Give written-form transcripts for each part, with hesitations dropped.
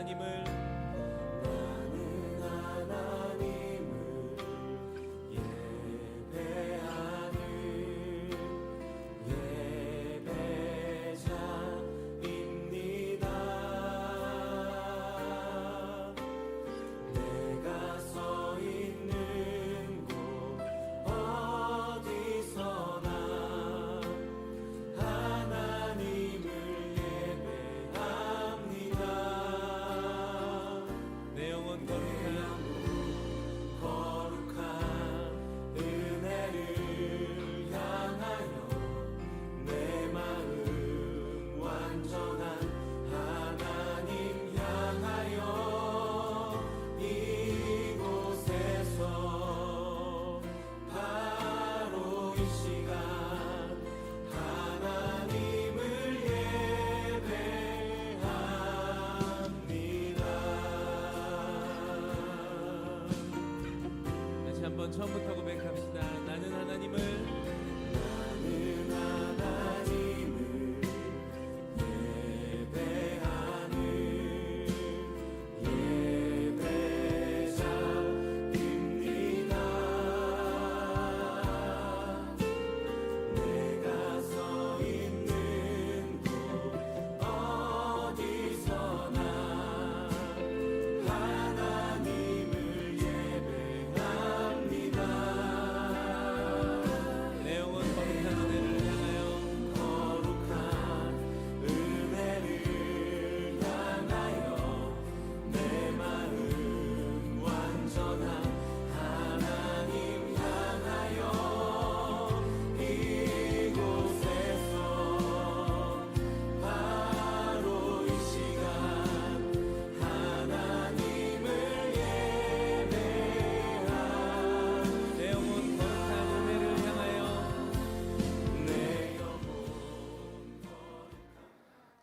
하나님을 한번 처음부터 고백합시다. 나는 하나님을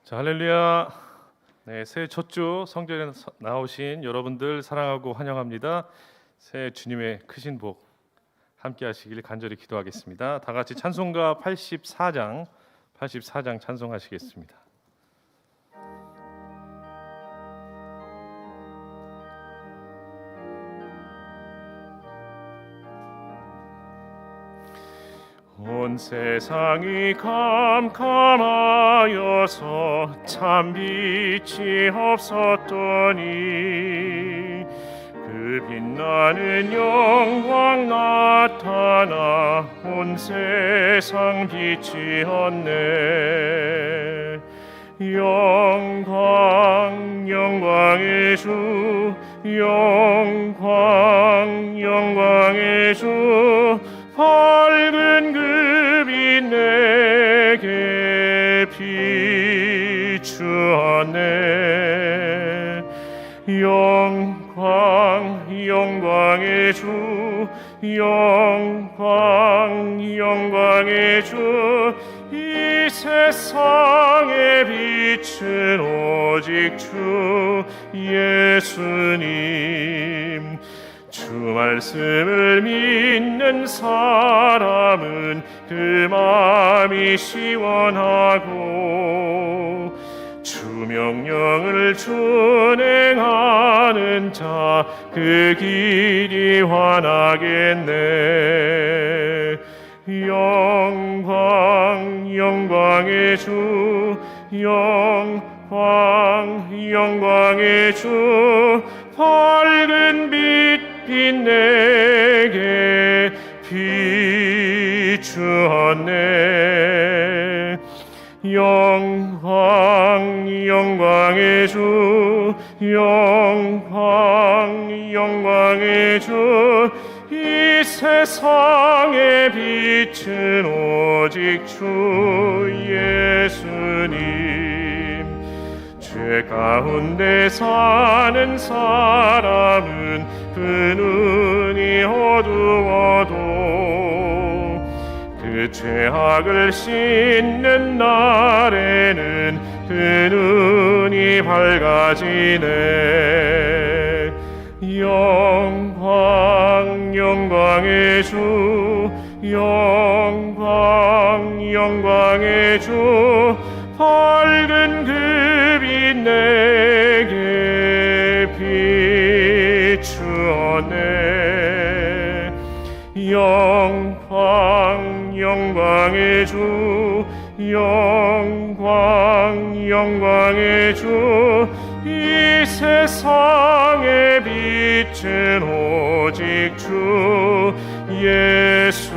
자, 할렐루야. 네, 새해 첫 주 성전에 나오신 여러분들 사랑하고 환영합니다. 새해 주님의 크신 복 함께 하시길 간절히 기도하겠습니다. 다 같이 찬송가 84장 찬송하시겠습니다. 온 세상이 캄캄하여서 참 빛이 없었더니 그 빛나는 영광 나타나 온 세상 비치었네. 영광의 주, 영광의 주, 밝은 그 빛 내게 비추었네. 영광의 주, 영광의 주, 이 세상의 빛은 오직 주 예수님. 주 말씀을 믿는 사람은 그 마음이 시원하고 주 명령을 준행하는 자 그 길이 환하겠네. 영광의 주, 영광의 주, 밝은 빛 내게 비추었네. 영광의 주, 영광의 주, 이 세상의 빛은 오직 주 예수님. 죄 가운데 사는 사람은 그 눈이 어두워도 그 죄악을 씻는 날에는 그 눈이 밝아지네. 영광의 주, 영광의 주, 밝은 그 빛 내게 비추었네. 영광의 주, 영광의 주, 이 세상의 빛은 오직 주 예수님.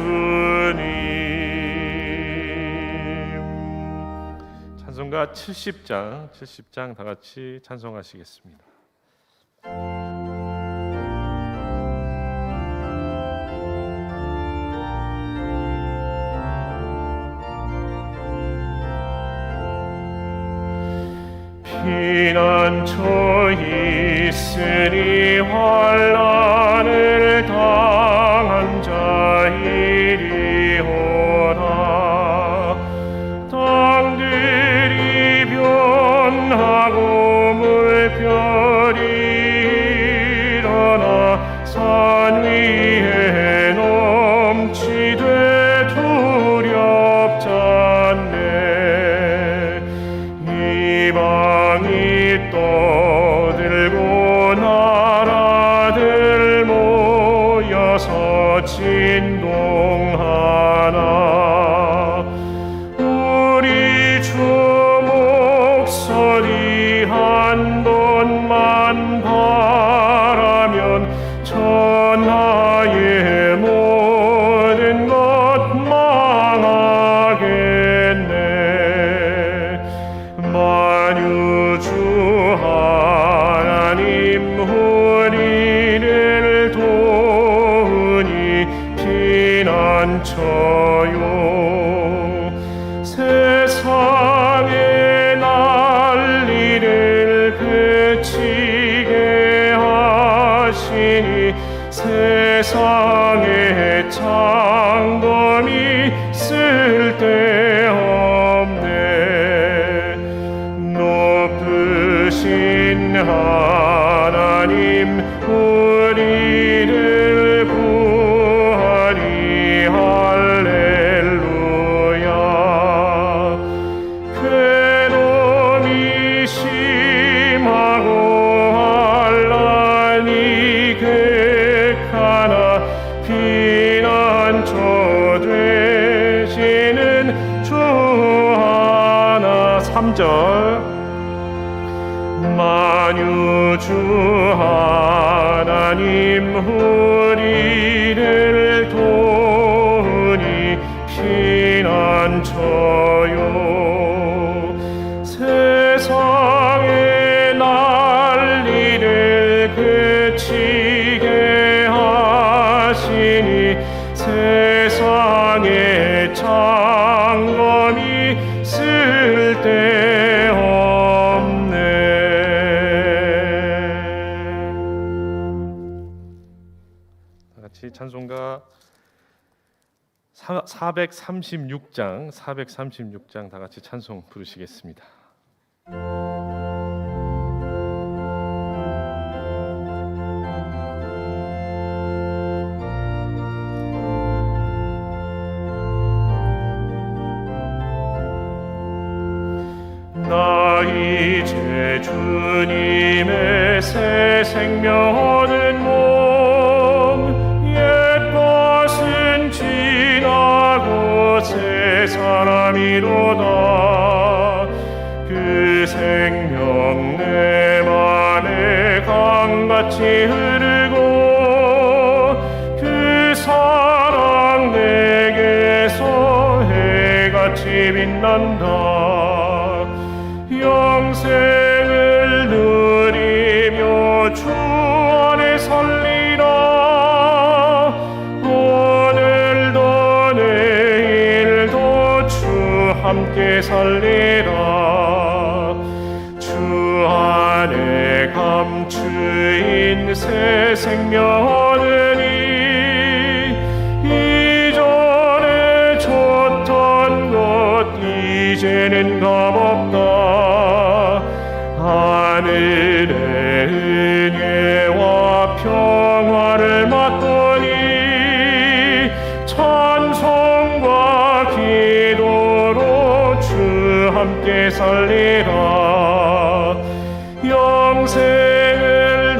찬송가 70장 다 같이 찬송하시겠습니다. 피난처 있으니 환난을 당한 자이리오라. 땅들이 변하고 물결이 일어나 산 위에 넘치되 두렵잖네. 이방이 떠들고 나라들 모여서 진동하나. 우리 주 목소리 한 번만 바라면 천하의 모든 것 망하겠네. 만유주 하나님 우리를 도우니 피난처요. 세상의 난리를 그치게 하시니 세상의 창검이 쓸데없네. 높으신 하나님 우리를 구하리. 할렐루야. 괴로움이 심하고 환난이 객하나 피난처 되시는 주 하나. 3절. 만유주 하나님 우리를 도우니 피난처요. 세상의 난리를 그치게 하시니 세상의 창검이 쓸데없네. 같이 찬송가 436장 다 같이 찬송 부르시겠습니다. 나 이제 주님의 새 생명 얻은 몸, 옛 것은 지나고 새 사람이로다. 그 생명 내 맘에 강같이 흐르고 그 사랑 내게서 해같이 빛난다. 영생을 누리며 주 안에 살리라. 오늘도 내일도 주 함께 살리라. 주 안에 감추인 새 생명 얻으니 이전에 줬던 것 이제는 값없다. 하늘의 은혜와 평화를 맛보니 찬송과 기도로 주 함께 살리라. 영생을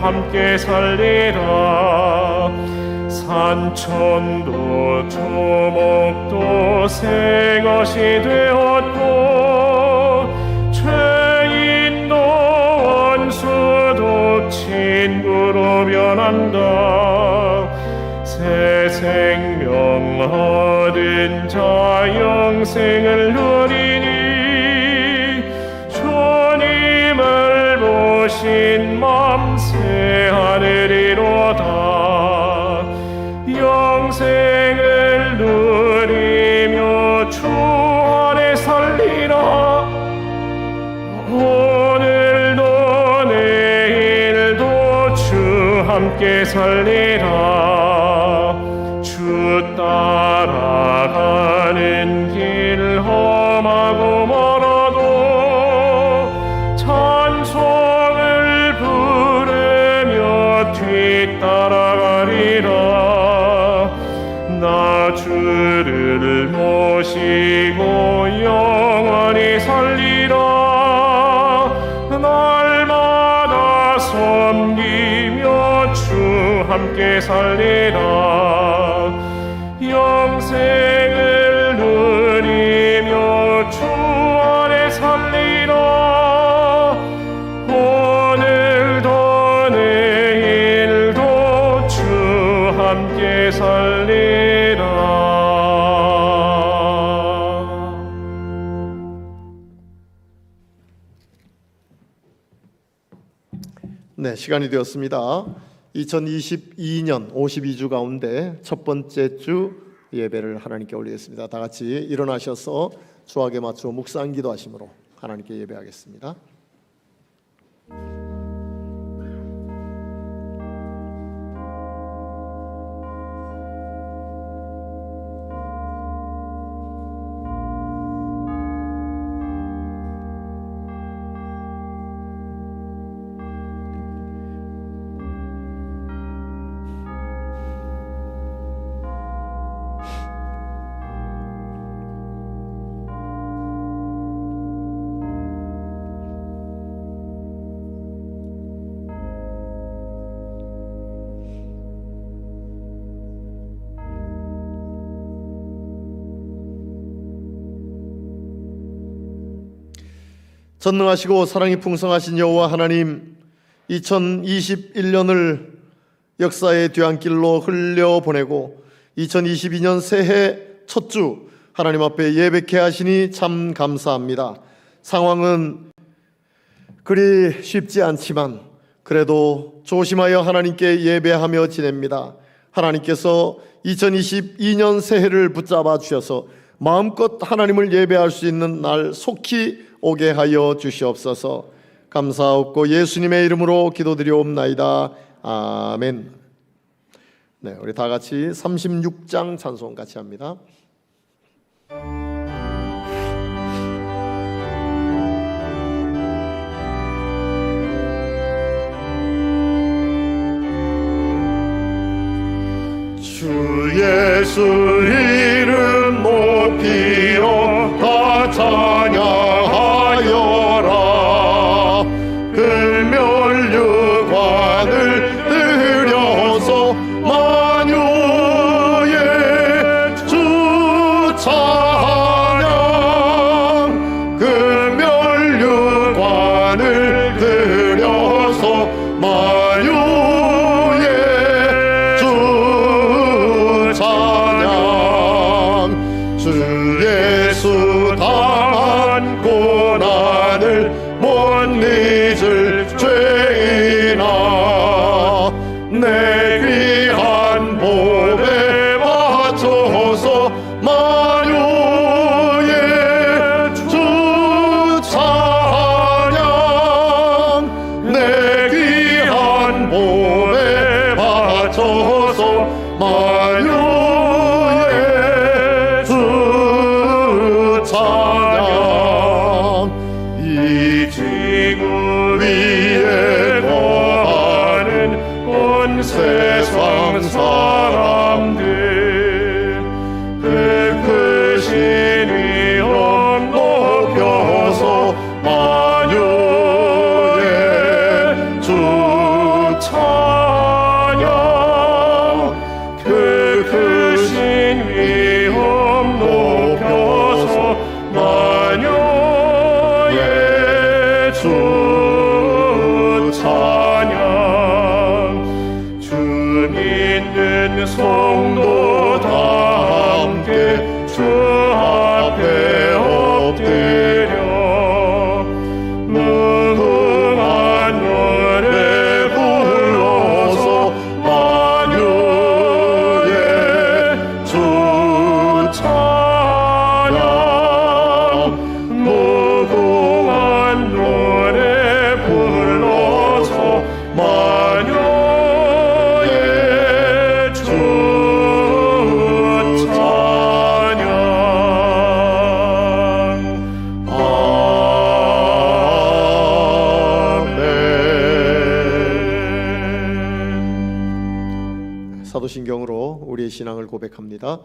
함께 살리라. 산천도 조목도 새것이 되었고 죄인도 원수도 친구로 변한다. 새 생명 얻은 자 영생을 누리니 주님을 보신 맘 새 하늘이로다. 영생을 누리며 주 안에 살리라. 오늘도 내일도 주 함께 살리라. 주 따라가는 길 험하고 멀어도 찬송을 부르며 뒤따라가리라. 나 주를 모시고 영원히 살리라. 날마다 섬기며 주 함께 살리라. 영생을 누리며 주 안에 살리라. 오늘도 내일도 주 함께 살리라. 네, 시간이 되었습니다. 2022년 52주 가운데 첫 번째 주 예배를 하나님께 올리겠습니다. 다 같이 일어나셔서 주악에 맞추어 묵상 기도하심으로 하나님께 예배하겠습니다. 전능하시고 사랑이 풍성하신 여호와 하나님, 2021년을 역사의 뒤안길로 흘려보내고 2022년 새해 첫 주 하나님 앞에 예배케 하시니 참 감사합니다. 상황은 그리 쉽지 않지만 그래도 조심하여 하나님께 예배하며 지냅니다. 하나님께서 2022년 새해를 붙잡아 주셔서 마음껏 하나님을 예배할 수 있는 날 속히 오게 하여 주시옵소서. 감사하옵고 예수님의 이름으로 기도드리옵나이다. 아멘. 네, 우리 다 같이 36장 찬송 같이 합니다. 주 예수 이름 높이어 다 찬양하여라. 금멸유관을 들여서 만유의 주 찬양. 금멸유관을 들여서 만유의 주 찬양. 주 예수 당한 고난을 못 잊을 죄인아, 내 귀한 몸에 바쳐서 만유의 주 찬양. 내 귀한 몸에 바쳐서 만유의 주 찬양. 이 지구 위에 거하는 온 세상 사람들, 그 크신 위엄 높여서 만유의 주 찬양. 사도신경으로 우리의 신앙을 고백합니다.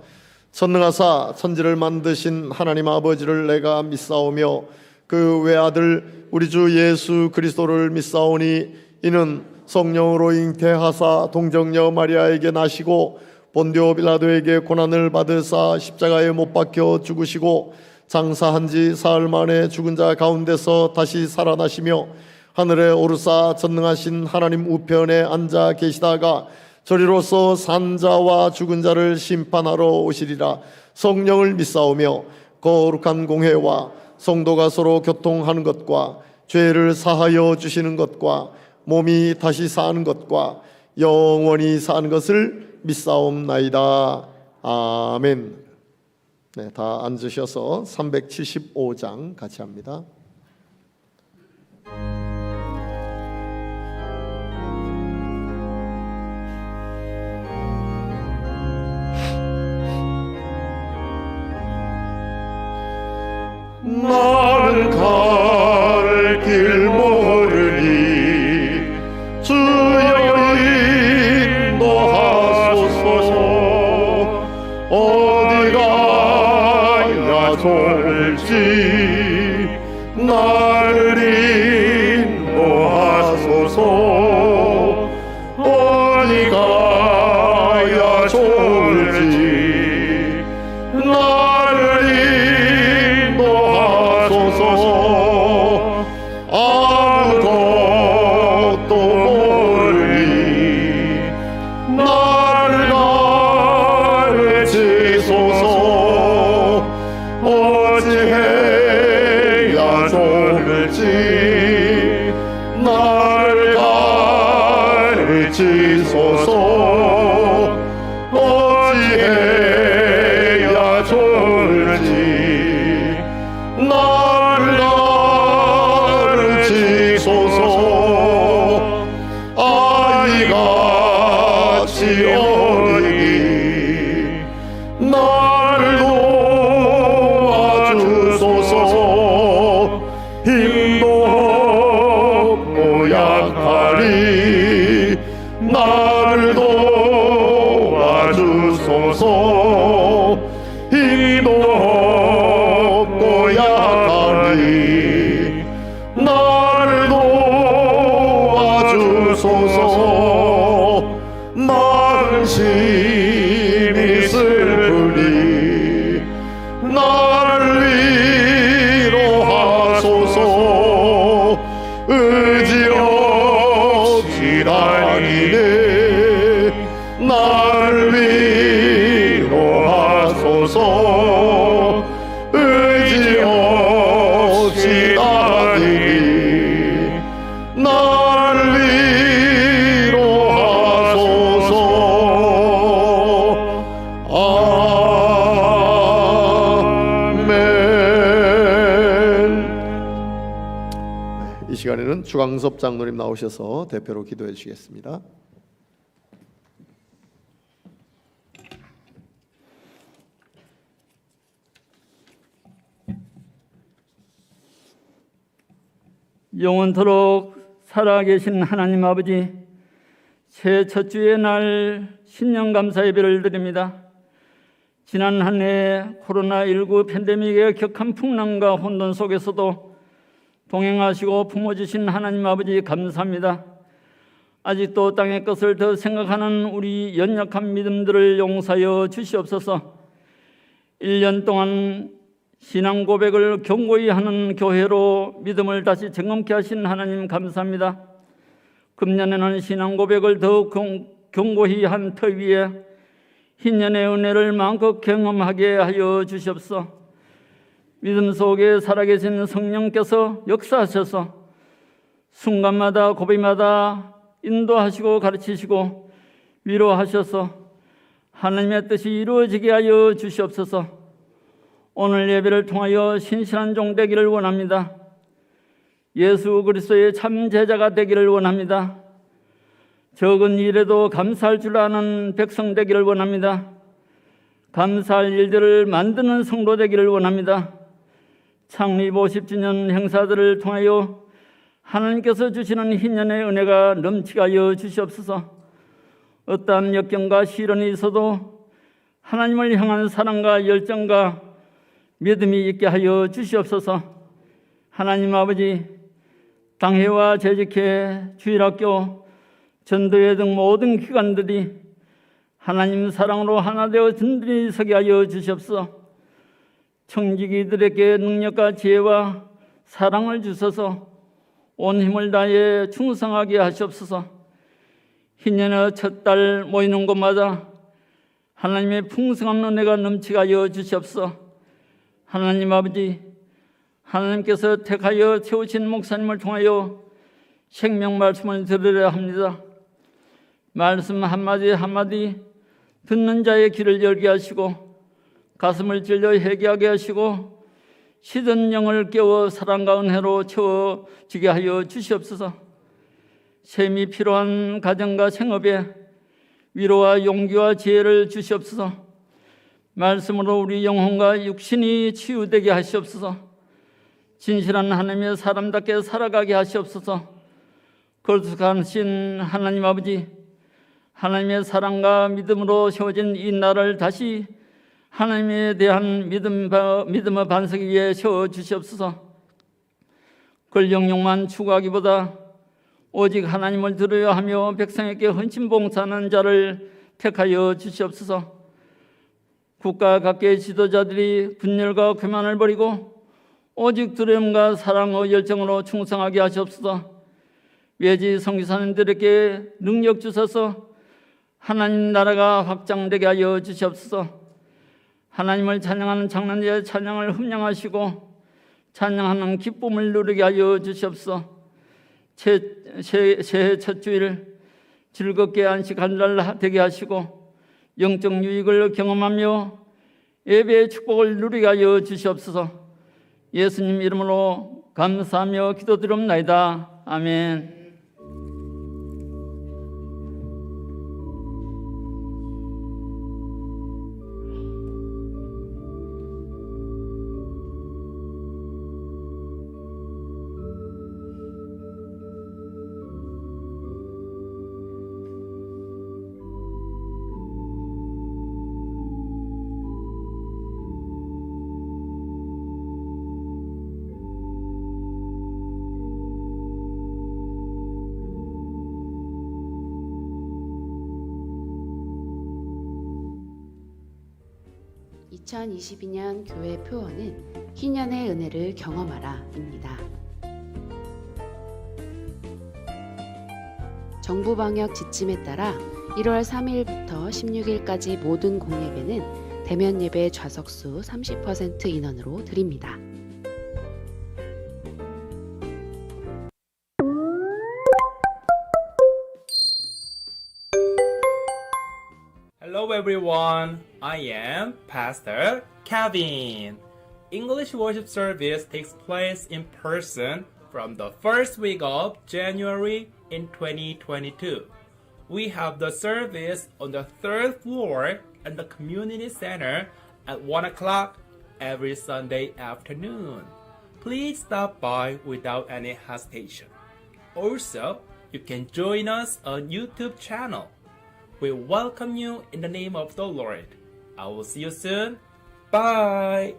전능하사 천지를 만드신 하나님 아버지를 내가 믿사오며 그 외아들 우리 주 예수 그리스도를 믿사오니 이는 성령으로 잉태하사 동정녀 마리아에게 나시고 본디오 빌라도에게 고난을 받으사 십자가에 못 박혀 죽으시고 장사한 지 사흘 만에 죽은 자 가운데서 다시 살아나시며 하늘에 오르사 전능하신 하나님 우편에 앉아 계시다가 저리로서 산 자와 죽은 자를 심판하러 오시리라. 성령을 믿사오며 거룩한 공회와 성도가 서로 교통하는 것과 죄를 사하여 주시는 것과 몸이 다시 사는 것과 영원히 사는 것을 믿사옵나이다. 아멘. 네, 다 앉으셔서 375장 같이 합니다. 나는 갈 길 모르니 주여 인도하소서. 어디 가야 좋을지 나를 인도하소서. 어디 가야 좋을지 나를 인도하소서. 아무것도 모르니 나를 가르치소서. 어찌해야 좋을지 나를 가르치소서. 어찌해야 좋을지 나를 가르치소서. 아이같이 어리니 나를 도와주소서. 힘도 없고 약하리 나를 도와주소서. 힘도 없고 약하리 나를 도와주소서. 만심이 슬프니 나를 위로하소서. 의지 없이 다니네 나를 위로하소서. 의지 없이 다니니 나를 위로하소서. 아멘. 이 시간에는 주광섭 장로님 나오셔서 대표로 기도해 주시겠습니다. 영원토록 살아계신 하나님 아버지, 새해 첫 주의 날 신년 감사 예배를 드립니다. 지난 한 해 코로나19 팬데믹의 격한 풍랑과 혼돈 속에서도 동행하시고 품어주신 하나님 아버지 감사합니다. 아직도 땅의 것을 더 생각하는 우리 연약한 믿음들을 용서하여 주시옵소서. 1년 동안 신앙 고백을 견고히 하는 교회로 믿음을 다시 정엄케 하신 하나님 감사합니다. 금년에는 신앙 고백을 더욱 견고히 한 터 위에 흰년의 은혜를 마음껏 경험하게 하여 주시옵소서. 믿음 속에 살아계신 성령께서 역사하셔서 순간마다 고비마다 인도하시고 가르치시고 위로하셔서 하나님의 뜻이 이루어지게 하여 주시옵소서. 오늘 예배를 통하여 신실한 종 되기를 원합니다. 예수 그리스도의 참 제자가 되기를 원합니다. 적은 일에도 감사할 줄 아는 백성 되기를 원합니다. 감사할 일들을 만드는 성도 되기를 원합니다. 창립 50주년 행사들을 통하여 하나님께서 주시는 흰년의 은혜가 넘치게 하여 주시옵소서. 어떠한 역경과 시련이 있어도 하나님을 향한 사랑과 열정과 믿음이 있게 하여 주시옵소서. 하나님 아버지, 당회와 재직회, 주일학교, 전도회 등 모든 기관들이 하나님 사랑으로 하나 되어 든든히 서게 하여 주시옵소서. 청지기들에게 능력과 지혜와 사랑을 주셔서 온 힘을 다해 충성하게 하시옵소서. 희년의 첫 달 모이는 곳마다 하나님의 풍성한 은혜가 넘치게 하여 주시옵소서. 하나님 아버지, 하나님께서 택하여 세우신 목사님을 통하여 생명 말씀을 들으려 합니다. 말씀 한마디 한마디 듣는 자의 귀를 열게 하시고 가슴을 찔려 회개하게 하시고 시든 영을 깨워 사랑과 은혜로 채워지게 하여 주시옵소서. 셈이 필요한 가정과 생업에 위로와 용기와 지혜를 주시옵소서. 말씀으로 우리 영혼과 육신이 치유되게 하시옵소서. 진실한 하나님의 사람답게 살아가게 하시옵소서. 거룩하신 하나님 아버지, 하나님의 사랑과 믿음으로 세워진 이 나라를 다시 하나님에 대한 믿음의 반석 위에 세워주시옵소서. 권력욕만 추구하기보다 오직 하나님을 들어야 하며 백성에게 헌신봉사하는 자를 택하여 주시옵소서. 국가 각계의 지도자들이 분열과 교만을 버리고 오직 두려움과 사랑의 열정으로 충성하게 하시옵소서. 외지 선교사님들에게 능력 주셔서 하나님 나라가 확장되게 하여 주시옵소서. 하나님을 찬양하는 장난의 찬양을 흠양하시고 찬양하는 기쁨을 누리게 하여 주시옵소서. 새해 첫 주일 즐겁게 안식한 날 되게 하시고 영적 유익을 경험하며 예배의 축복을 누리게 하여 주시옵소서. 예수님 이름으로 감사하며 기도드립나이다. 아멘. (2022년) 교회 표어는 희년의 은혜를 경험하라입니다. 정부 방역 지침에 따라 1월 3일부터 16일까지 모든 공예배는 대면 예배 좌석수 30% 인원으로 드립니다. Hello everyone, I am Pastor Kevin. English worship service takes place in person from the first week of January in 2022. We have the service on the third floor at the community center at 1 o'clock every Sunday afternoon. Please stop by without any hesitation. Also, you can join us on YouTube channel. We welcome you in the name of the Lord. I will see you soon. Bye.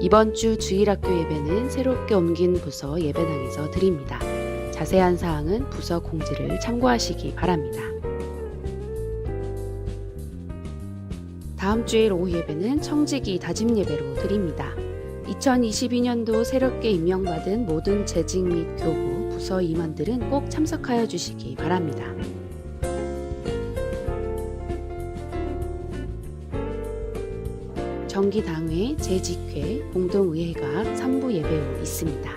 이번 주 주일학교 예배는 새롭게 옮긴 부서 예배당에서 드립니다. 자세한 사항은 부서 공지를 참고하시기 바랍니다. 다음 주일 오후 예배는 청지기 다짐 예배로 드립니다. 2022년도 새롭게 임명받은 모든 재직 및 교부, 부서 임원들은 꼭 참석하여 주시기 바랍니다. 정기당회, 재직회, 공동의회가 3부 예배로 있습니다.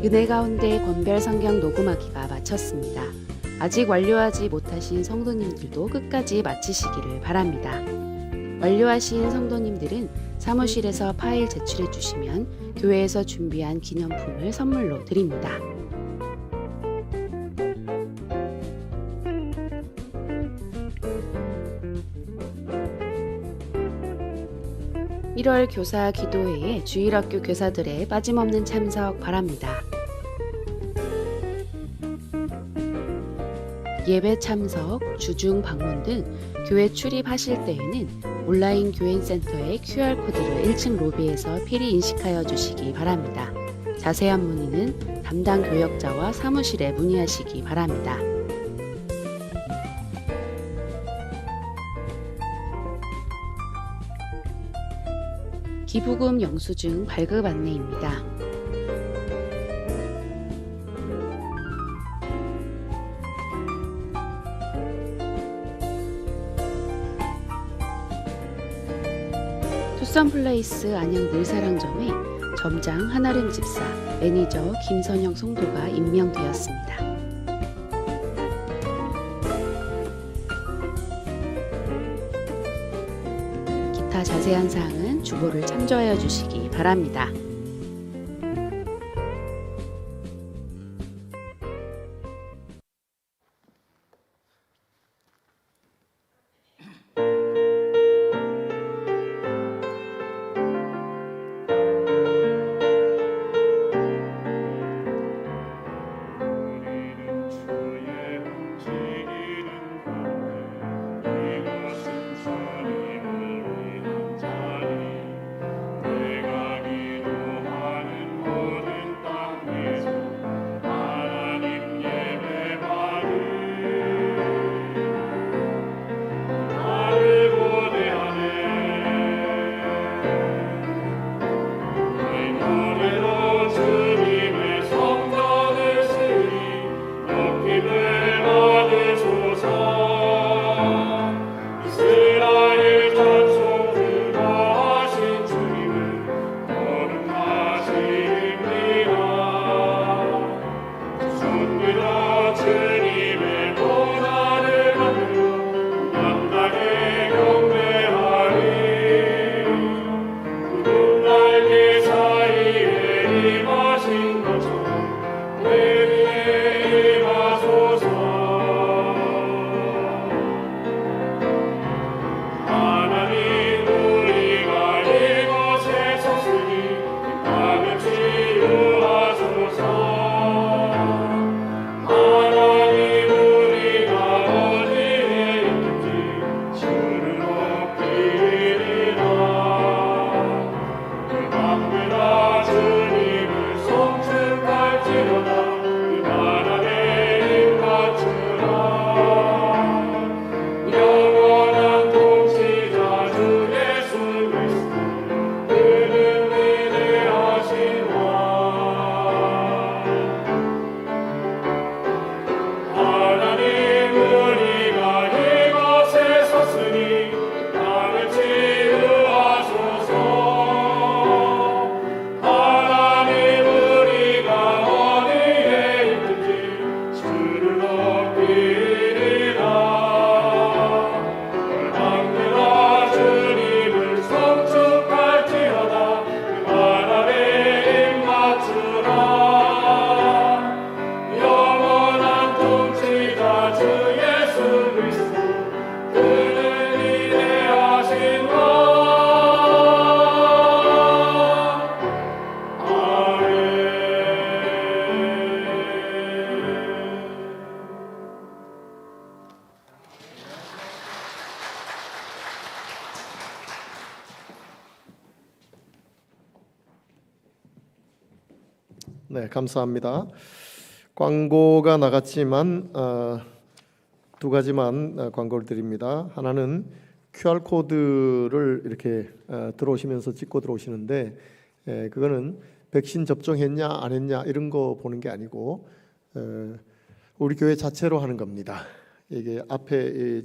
은혜 가운데 권별 성경 녹음하기가 마쳤습니다. 아직 완료하지 못하신 성도님들도 끝까지 마치시기를 바랍니다. 완료하신 성도님들은 사무실에서 파일 제출해 주시면 교회에서 준비한 기념품을 선물로 드립니다. (1월) 교사 기도회에 주일학교 교사들의 빠짐없는 참석 바랍니다. 예배 참석, 주중 방문 등 교회 출입하실 때에는 온라인 교인센터의 QR코드를 1층 로비에서 필히 인식하여 주시기 바랍니다. 자세한 문의는 담당 교역자와 사무실에 문의하시기 바랍니다. 기부금 영수증 발급 안내입니다. 투썸플레이스 안양 늘사랑점에 점장 한아름 집사, 매니저 김선영 성도가 임명되었습니다. 기타 자세한 사항은 주보를 참조하여 주시기 바랍니다. 네, 감사합니다. 광고가 나갔지만 두 가지만 광고를 드립니다. 하나는 QR코드를 이렇게 들어오시면서 찍고 들어오시는데 그거는 백신 접종했냐 안 했냐 이런 거 보는 게 아니고 우리 교회 자체로 하는 겁니다. 이게 앞에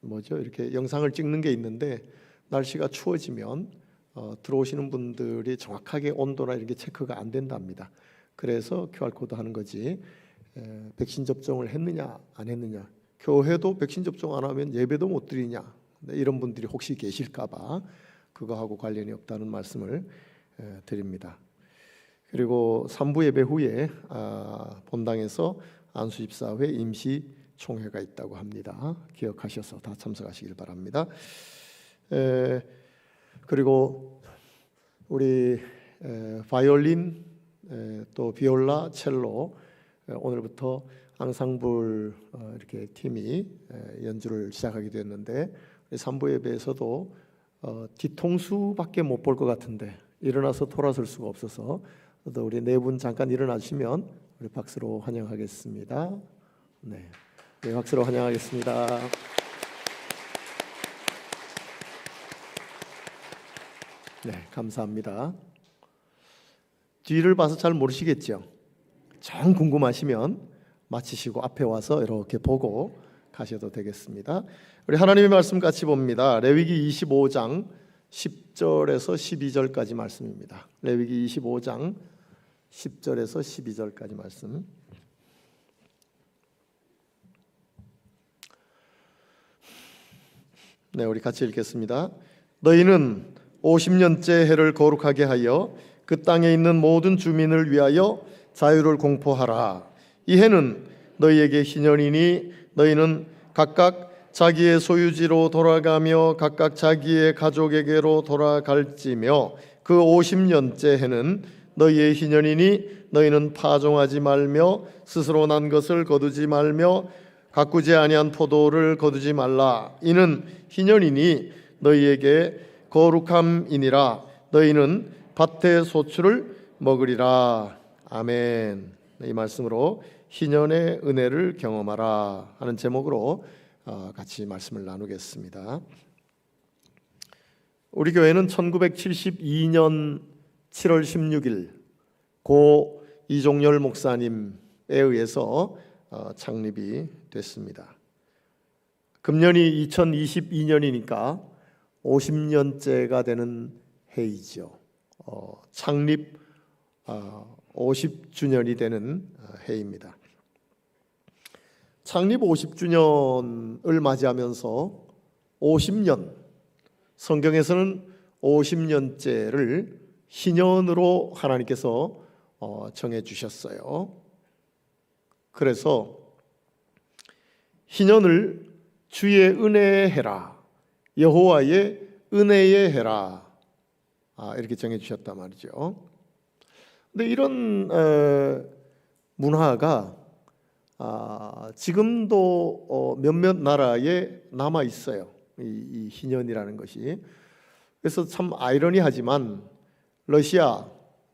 이렇게 영상을 찍는 게 있는데 날씨가 추워지면 들어오시는 분들이 정확하게 온도나 이런 게 체크가 안 된답니다. 그래서 QR코드 하는 거지 백신 접종을 했느냐 안 했느냐, 교회도 백신 접종 안 하면 예배도 못 드리냐 이런 분들이 혹시 계실까 봐 그거하고 관련이 없다는 말씀을 드립니다. 그리고 3부 예배 후에 본당에서 안수집사회 임시 총회가 있다고 합니다. 기억하셔서 다 참석하시길 바랍니다. 그리고 우리 바이올린 또 비올라, 첼로 오늘부터 앙상블 이렇게 팀이 연주를 시작하게 됐는데 3부 예배에서도 뒤통수밖에 못 볼 것 같은데 일어나서 돌아설 수가 없어서 또 우리 네 분 잠깐 일어나시면 우리 박수로 환영하겠습니다. 네, 박수로 환영하겠습니다. 네, 감사합니다. 뒤를 봐서 잘 모르시겠죠? 정 궁금하시면 마치시고 앞에 와서 이렇게 보고 가셔도 되겠습니다. 우리 하나님의 말씀 같이 봅니다. 레위기 25장 10절에서 12절까지 말씀입니다. 레위기 25장 10절에서 12절까지 말씀. 네, 우리 같이 읽겠습니다. 너희는 50년째 해를 거룩하게 하여 그 땅에 있는 모든 주민을 위하여 자유를 공포하라. 이 해는 너희에게 희년이니 너희는 각각 자기의 소유지로 돌아가며 각각 자기의 가족에게로 돌아갈지며 그 50년째 해는 너희의 희년이니 너희는 파종하지 말며 스스로 난 것을 거두지 말며 가꾸지 아니한 포도를 거두지 말라. 이는 희년이니 너희에게 거룩함이니라. 너희는 밭의 소출을 먹으리라. 아멘. 이 말씀으로 희년의 은혜를 경험하라 하는 제목으로 같이 말씀을 나누겠습니다. 우리 교회는 1972년 7월 16일 고 이종열 목사님에 의해서 창립이 됐습니다. 금년이 2022년이니까 50년째가 되는 해이죠. 창립 50주년이 되는 해입니다. 창립 50주년을 맞이하면서 50년, 성경에서는 50년째를 희년으로 하나님께서 정해 주셨어요. 그래서 희년을 주의 은혜의 해라, 여호와의 은혜의 해라, 이렇게 정해 주셨단 말이죠. 근데 이런 문화가 지금도 몇몇 나라에 남아 있어요. 이 희년이라는 것이. 그래서 참 아이러니하지만 러시아,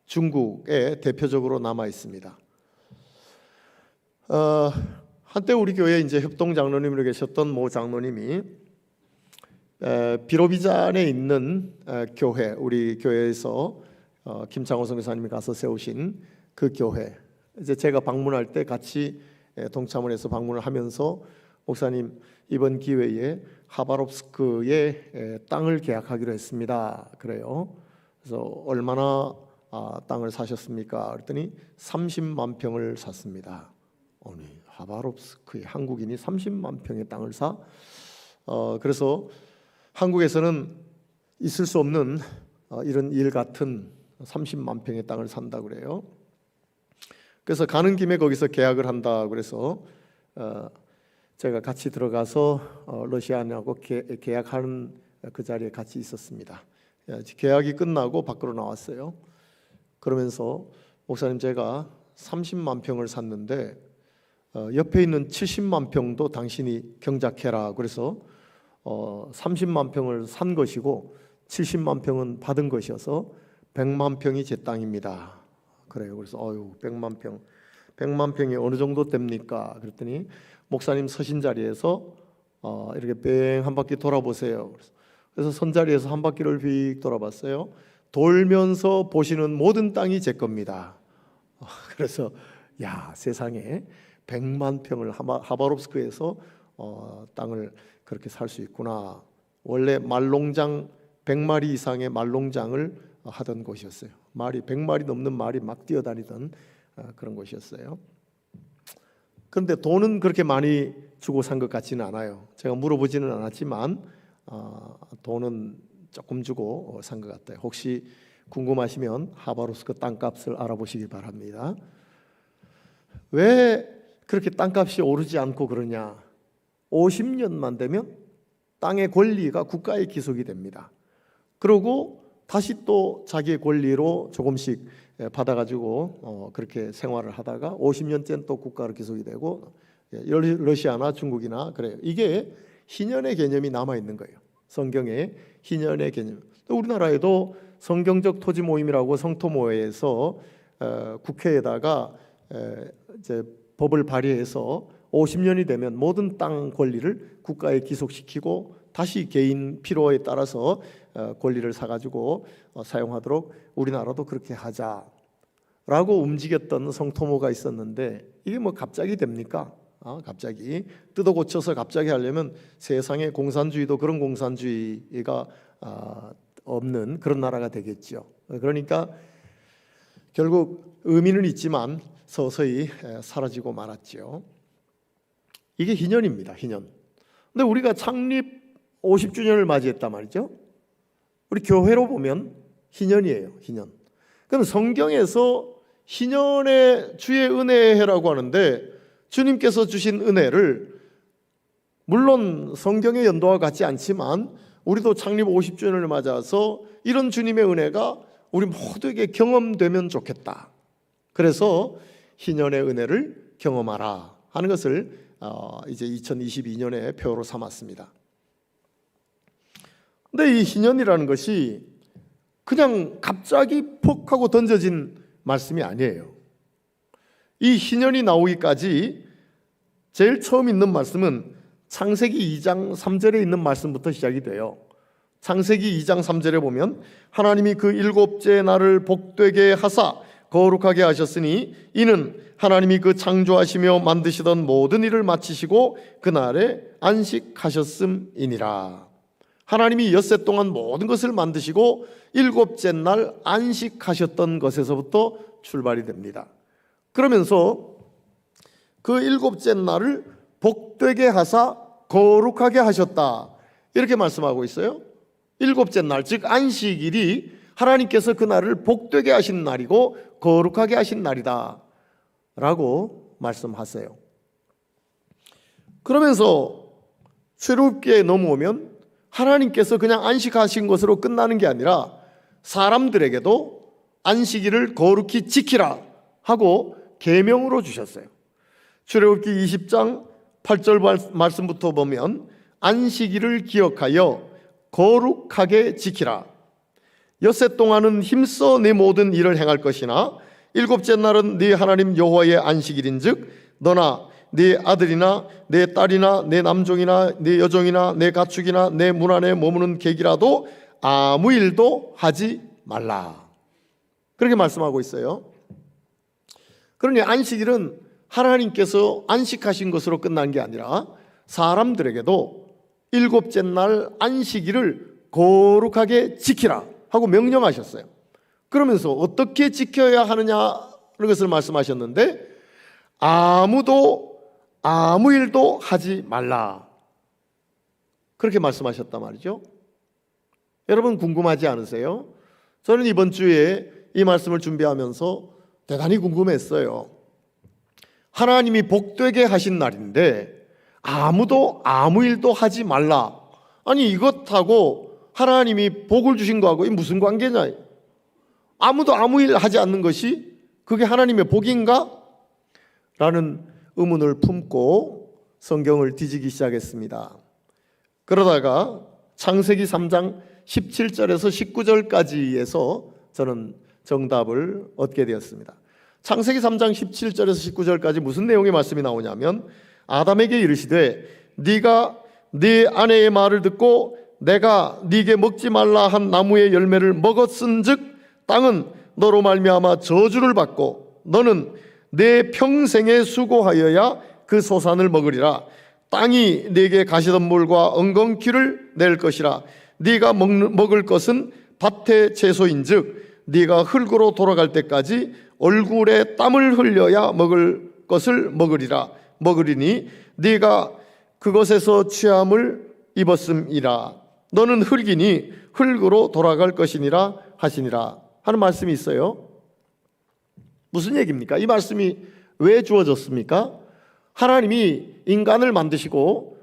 중국에 대표적으로 남아 있습니다. 한때 우리 교회 이제 협동 장로님으로 계셨던 모 장로님이 비로비잔에 있는 교회, 우리 교회에서 김창호 선교사님이 가서 세우신 그 교회, 이제 제가 방문할 때 같이 동참을 해서 방문을 하면서 목사님 이번 기회에 하바롭스크에 땅을 계약하기로 했습니다. 그래요. 그래서 얼마나 땅을 사셨습니까? 그랬더니 30만 평을 샀습니다. 아니, 하바롭스크에 한국인이 30만 평의 땅을 사? 그래서 한국에서는 있을 수 없는 이런 일 같은 30만 평의 땅을 산다 그래요. 그래서 가는 김에 거기서 계약을 한다 그래서 제가 같이 들어가서 러시아인하고 계약하는 그 자리에 같이 있었습니다. 계약이 끝나고 밖으로 나왔어요. 그러면서 목사님, 제가 30만 평을 샀는데 옆에 있는 70만 평도 당신이 경작해라. 그래서 30만 평을 산 것이고 70만 평은 받은 것이어서 100만 평이 제 땅입니다. 그래요. 그래서 100만 평이 어느 정도 됩니까? 그랬더니 목사님 서신 자리에서 이렇게 뺑 한 바퀴 돌아보세요. 그래서 선 자리에서 한 바퀴를 휙 돌아봤어요. 돌면서 보시는 모든 땅이 제 겁니다. 그래서 야, 세상에 100만 평을 하바롭스크에서 땅을 그렇게 살 수 있구나. 원래 말농장 100마리 이상의 말농장을 하던 곳이었어요. 말이 100마리 넘는 말이 막 뛰어다니던 그런 곳이었어요. 그런데 돈은 그렇게 많이 주고 산 것 같지는 않아요. 제가 물어보지는 않았지만 돈은 조금 주고 산 것 같아요. 혹시 궁금하시면 하바롭스크 땅값을 알아보시기 바랍니다. 왜 그렇게 땅값이 오르지 않고 그러냐? 50년만 되면 땅의 권리가 국가에 기속이 됩니다. 그리고 다시 또 자기의 권리로 조금씩 받아가지고 그렇게 생활을 하다가 50년째 또 국가로 기속이 되고 러시아나 중국이나 그래요. 이게 희년의 개념이 남아 있는 거예요. 성경에 희년의 개념. 또 우리나라에도 성경적 토지 모임이라고 성토모회에서 국회에다가 이제 법을 발의해서 50년이 되면 모든 땅 권리를 국가에 기속시키고 다시 개인 필요에 따라서 권리를 사가지고 사용하도록 우리나라도 그렇게 하자라고 움직였던 성토모가 있었는데 이게 뭐 갑자기 됩니까? 갑자기 뜯어 고쳐서 갑자기 하려면 세상에 공산주의도 그런 공산주의가 없는 그런 나라가 되겠죠. 그러니까 결국 의미는 있지만 서서히 사라지고 말았죠. 이게 희년입니다. 희년. 근데 우리가 창립 50주년을 맞이했단 말이죠. 우리 교회로 보면 희년이에요. 희년. 그럼 성경에서 희년의 주의 은혜라고 하는데 주님께서 주신 은혜를 물론 성경의 연도와 같지 않지만 우리도 창립 50주년을 맞아서 이런 주님의 은혜가 우리 모두에게 경험되면 좋겠다. 그래서 희년의 은혜를 경험하라 하는 것을 이제 2022년의 표로 삼았습니다. 근데 이 희년이라는 것이 그냥 갑자기 퍽 하고 던져진 말씀이 아니에요. 이 희년이 나오기까지 제일 처음 있는 말씀은 창세기 2장 3절에 있는 말씀부터 시작이 돼요. 창세기 2장 3절에 보면 하나님이 그 일곱째 날을 복되게 하사 거룩하게 하셨으니 이는 하나님이 그 창조하시며 만드시던 모든 일을 마치시고 그날에 안식하셨음이니라. 하나님이 엿새 동안 모든 것을 만드시고 일곱째 날 안식하셨던 것에서부터 출발이 됩니다. 그러면서 그 일곱째 날을 복되게 하사 거룩하게 하셨다 이렇게 말씀하고 있어요. 일곱째 날, 즉 안식일이 하나님께서 그 날을 복되게 하신 날이고 거룩하게 하신 날이다 라고 말씀하세요. 그러면서 출애굽기에 넘어오면 하나님께서 그냥 안식하신 것으로 끝나는 게 아니라 사람들에게도 안식일을 거룩히 지키라 하고 계명으로 주셨어요. 출애굽기 20장 8절 말씀부터 보면 안식일을 기억하여 거룩하게 지키라. 엿새 동안은 힘써 네 모든 일을 행할 것이나 일곱째 날은 네 하나님 여호와의 안식일인즉 너나 네 아들이나 네 딸이나 네 남종이나 네 여종이나 네 가축이나 내 문 안에 머무는 객이라도 아무 일도 하지 말라. 그렇게 말씀하고 있어요. 그러니 안식일은 하나님께서 안식하신 것으로 끝난 게 아니라 사람들에게도 일곱째 날 안식일을 거룩하게 지키라 하고 명령하셨어요. 그러면서 어떻게 지켜야 하느냐는 것을 말씀하셨는데 아무도 아무 일도 하지 말라 그렇게 말씀하셨단 말이죠. 여러분 궁금하지 않으세요? 저는 이번 주에 이 말씀을 준비하면서 대단히 궁금했어요. 하나님이 복되게 하신 날인데 아무도 아무 일도 하지 말라. 아니 이것하고 하나님이 복을 주신 거하고 무슨 관계냐? 아무도 아무 일 하지 않는 것이 그게 하나님의 복인가? 라는 의문을 품고 성경을 뒤지기 시작했습니다. 그러다가 창세기 3장 17절에서 19절까지에서 저는 정답을 얻게 되었습니다. 창세기 3장 17절에서 19절까지 무슨 내용의 말씀이 나오냐면 아담에게 이르시되 네가 네 아내의 말을 듣고 내가 네게 먹지 말라 한 나무의 열매를 먹었은즉 땅은 너로 말미암아 저주를 받고 너는 내 평생에 수고하여야 그 소산을 먹으리라. 땅이 네게 가시덤불과 엉겅퀴를 낼 것이라. 네가 먹을 것은 밭의 채소인즉 네가 흙으로 돌아갈 때까지 얼굴에 땀을 흘려야 먹을 것을 먹으리니 네가 그것에서 취함을 입었음이라. 너는 흙이니 흙으로 돌아갈 것이니라 하시니라 하는 말씀이 있어요. 무슨 얘기입니까? 이 말씀이 왜 주어졌습니까? 하나님이 인간을 만드시고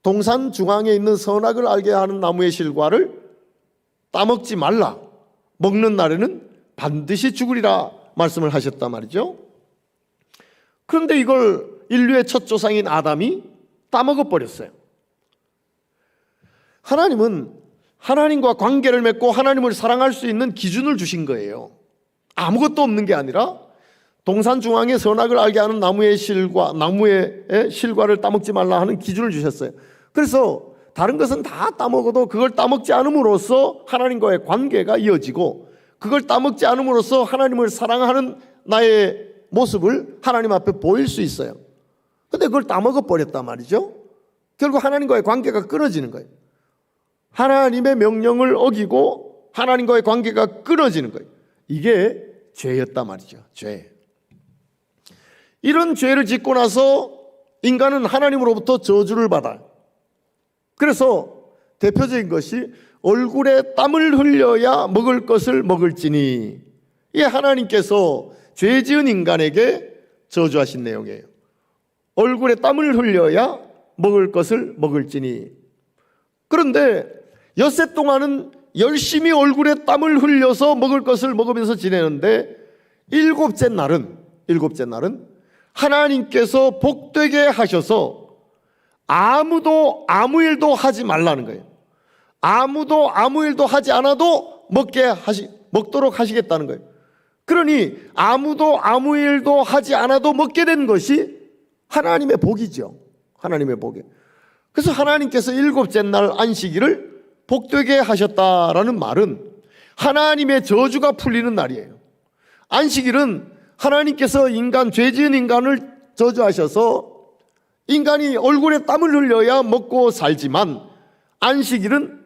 동산 중앙에 있는 선악을 알게 하는 나무의 실과를 따먹지 말라. 먹는 날에는 반드시 죽으리라 말씀을 하셨단 말이죠. 그런데 이걸 인류의 첫 조상인 아담이 따먹어 버렸어요. 하나님은 하나님과 관계를 맺고 하나님을 사랑할 수 있는 기준을 주신 거예요. 아무것도 없는 게 아니라 동산 중앙에 선악을 알게 하는 나무의 실과를 따먹지 말라 하는 기준을 주셨어요. 그래서 다른 것은 다 따먹어도 그걸 따먹지 않음으로써 하나님과의 관계가 이어지고, 그걸 따먹지 않음으로써 하나님을 사랑하는 나의 모습을 하나님 앞에 보일 수 있어요. 근데 그걸 따먹어 버렸단 말이죠. 결국 하나님과의 관계가 끊어지는 거예요. 하나님의 명령을 어기고 하나님과의 관계가 끊어지는 거예요. 이게 죄였단 말이죠. 죄. 이런 죄를 짓고 나서 인간은 하나님으로부터 저주를 받아요. 그래서 대표적인 것이 얼굴에 땀을 흘려야 먹을 것을 먹을지니, 이게 하나님께서 죄 지은 인간에게 저주하신 내용이에요. 얼굴에 땀을 흘려야 먹을 것을 먹을지니. 그런데 엿새 동안은 열심히 얼굴에 땀을 흘려서 먹을 것을 먹으면서 지내는데 일곱째 날은 하나님께서 복되게 하셔서 아무도 아무 일도 하지 말라는 거예요. 아무도 아무 일도 하지 않아도 먹도록 하시겠다는 거예요. 그러니 아무도 아무 일도 하지 않아도 먹게 된 것이 하나님의 복이죠. 하나님의 복이. 그래서 하나님께서 일곱째 날 안식일을 복되게 하셨다라는 말은 하나님의 저주가 풀리는 날이에요. 안식일은 하나님께서 죄 지은 인간을 저주하셔서 인간이 얼굴에 땀을 흘려야 먹고 살지만, 안식일은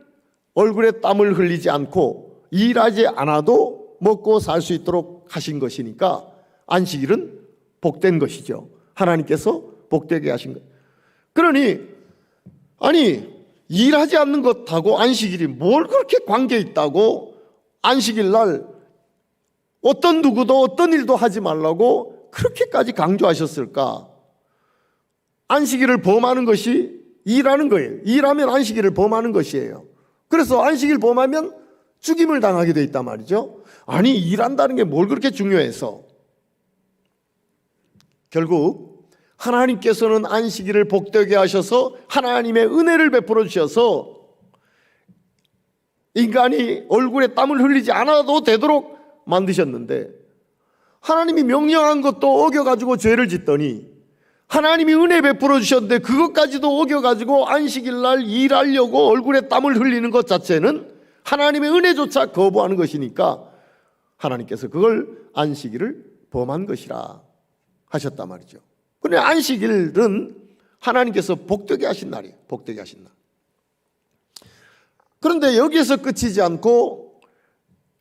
얼굴에 땀을 흘리지 않고 일하지 않아도 먹고 살 수 있도록 하신 것이니까 안식일은 복된 것이죠. 하나님께서 복되게 하신 것. 그러니 일하지 않는 것하고 안식일이 뭘 그렇게 관계 있다고 안식일 날 어떤 누구도 어떤 일도 하지 말라고 그렇게까지 강조하셨을까? 안식일을 범하는 것이 일하는 거예요. 일하면 안식일을 범하는 것이에요. 그래서 안식일 범하면 죽임을 당하게 돼 있단 말이죠. 아니, 일한다는 게 뭘 그렇게 중요해서? 결국 하나님께서는 안식일을 복되게 하셔서 하나님의 은혜를 베풀어 주셔서 인간이 얼굴에 땀을 흘리지 않아도 되도록 만드셨는데, 하나님이 명령한 것도 어겨가지고 죄를 짓더니 하나님이 은혜 베풀어 주셨는데 그것까지도 어겨가지고 안식일 날 일하려고 얼굴에 땀을 흘리는 것 자체는 하나님의 은혜조차 거부하는 것이니까 하나님께서 그걸 안식일을 범한 것이라 하셨단 말이죠. 그런데 안식일은 하나님께서 복되게 하신 날이에요. 복되게 하신 날. 그런데 여기에서 끝이지 않고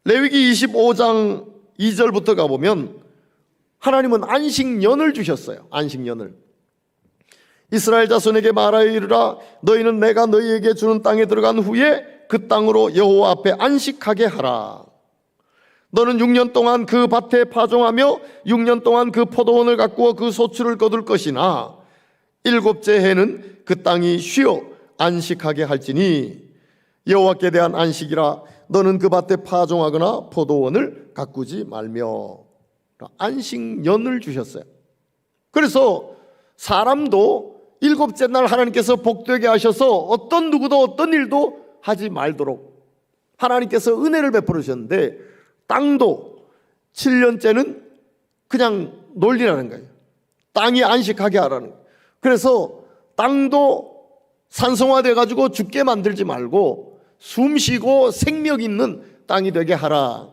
레위기 25장 2절부터 가보면 하나님은 안식년을 주셨어요. 안식년을. 이스라엘 자손에게 말하여 이르라, 너희는 내가 너희에게 주는 땅에 들어간 후에 그 땅으로 여호와 앞에 안식하게 하라. 너는 6년 동안 그 밭에 파종하며 6년 동안 그 포도원을 가꾸어 그 소출을 거둘 것이나 7째 해는 그 땅이 쉬어 안식하게 할지니 여호와께 대한 안식이라. 너는 그 밭에 파종하거나 포도원을 가꾸지 말며. 안식년을 주셨어요. 그래서 사람도 7째 날 하나님께서 복되게 하셔서 어떤 누구도 어떤 일도 하지 말도록 하나님께서 은혜를 베풀어 주셨는데, 땅도 7년째는 그냥 놀리라는 거예요. 땅이 안식하게 하라는 거예요. 그래서 땅도 산성화돼 가지고 죽게 만들지 말고 숨 쉬고 생명 있는 땅이 되게 하라.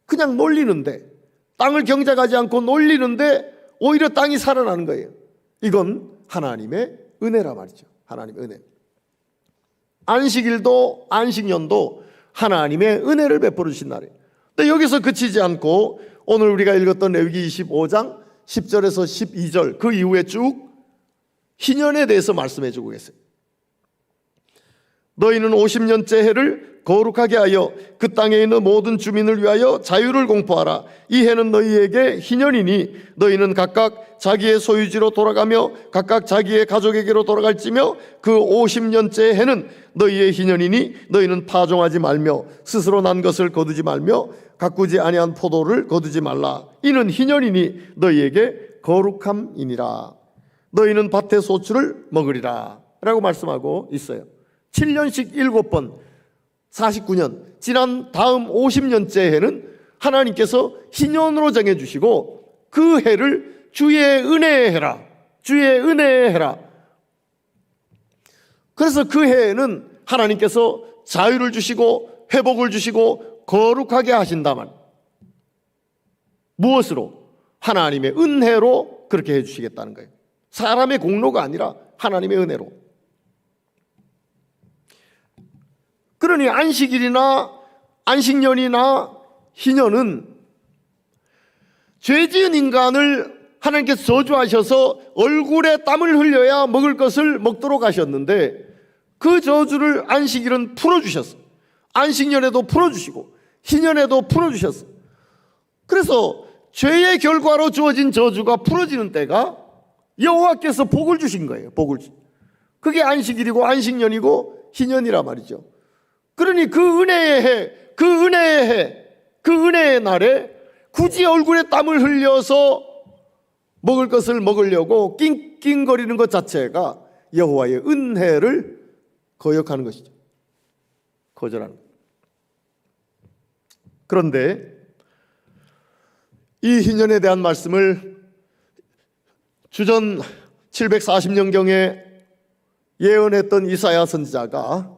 그냥 놀리는데, 땅을 경작하지 않고 놀리는데 오히려 땅이 살아나는 거예요. 이건 하나님의 은혜라 말이죠. 하나님의 은혜. 안식일도 안식년도 하나님의 은혜를 베풀어 주신 날이에요. 근데 여기서 그치지 않고 오늘 우리가 읽었던 레위기 25장 10절에서 12절 그 이후에 쭉 희년에 대해서 말씀해 주고 계세요. 너희는 50년째 해를 거룩하게 하여 그 땅에 있는 모든 주민을 위하여 자유를 공포하라. 이 해는 너희에게 희년이니 너희는 각각 자기의 소유지로 돌아가며 각각 자기의 가족에게로 돌아갈지며 그 50년째 해는 너희의 희년이니 너희는 파종하지 말며 스스로 난 것을 거두지 말며 가꾸지 아니한 포도를 거두지 말라. 이는 희년이니 너희에게 거룩함이니라. 너희는 밭의 소출을 먹으리라 라고 말씀하고 있어요. 7년씩 7번 49년, 지난 다음 50년째 해는 하나님께서 희년으로 정해주시고 그 해를 주의 은혜의 해라, 주의 은혜의 해라. 그래서 그 해에는 하나님께서 자유를 주시고 회복을 주시고 거룩하게 하신다만, 무엇으로? 하나님의 은혜로 그렇게 해주시겠다는 거예요. 사람의 공로가 아니라 하나님의 은혜로. 그러니 안식일이나 안식년이나 희년은 죄지은 인간을 하나님께서 저주하셔서 얼굴에 땀을 흘려야 먹을 것을 먹도록 하셨는데, 그 저주를 안식일은 풀어주셨어. 안식년에도 풀어주시고 희년에도 풀어주셨어. 그래서 죄의 결과로 주어진 저주가 풀어지는 때가 여호와께서 복을 주신 거예요. 복을. 그게 안식일이고 안식년이고 희년이라 말이죠. 그러니 그 은혜의 해, 그 은혜의 해, 그 은혜의 날에 굳이 얼굴에 땀을 흘려서 먹을 것을 먹으려고 낑낑거리는 것 자체가 여호와의 은혜를 거역하는 것이죠. 거절하는 것. 그런데 이 희년에 대한 말씀을 주전 740년경에 예언했던 이사야 선지자가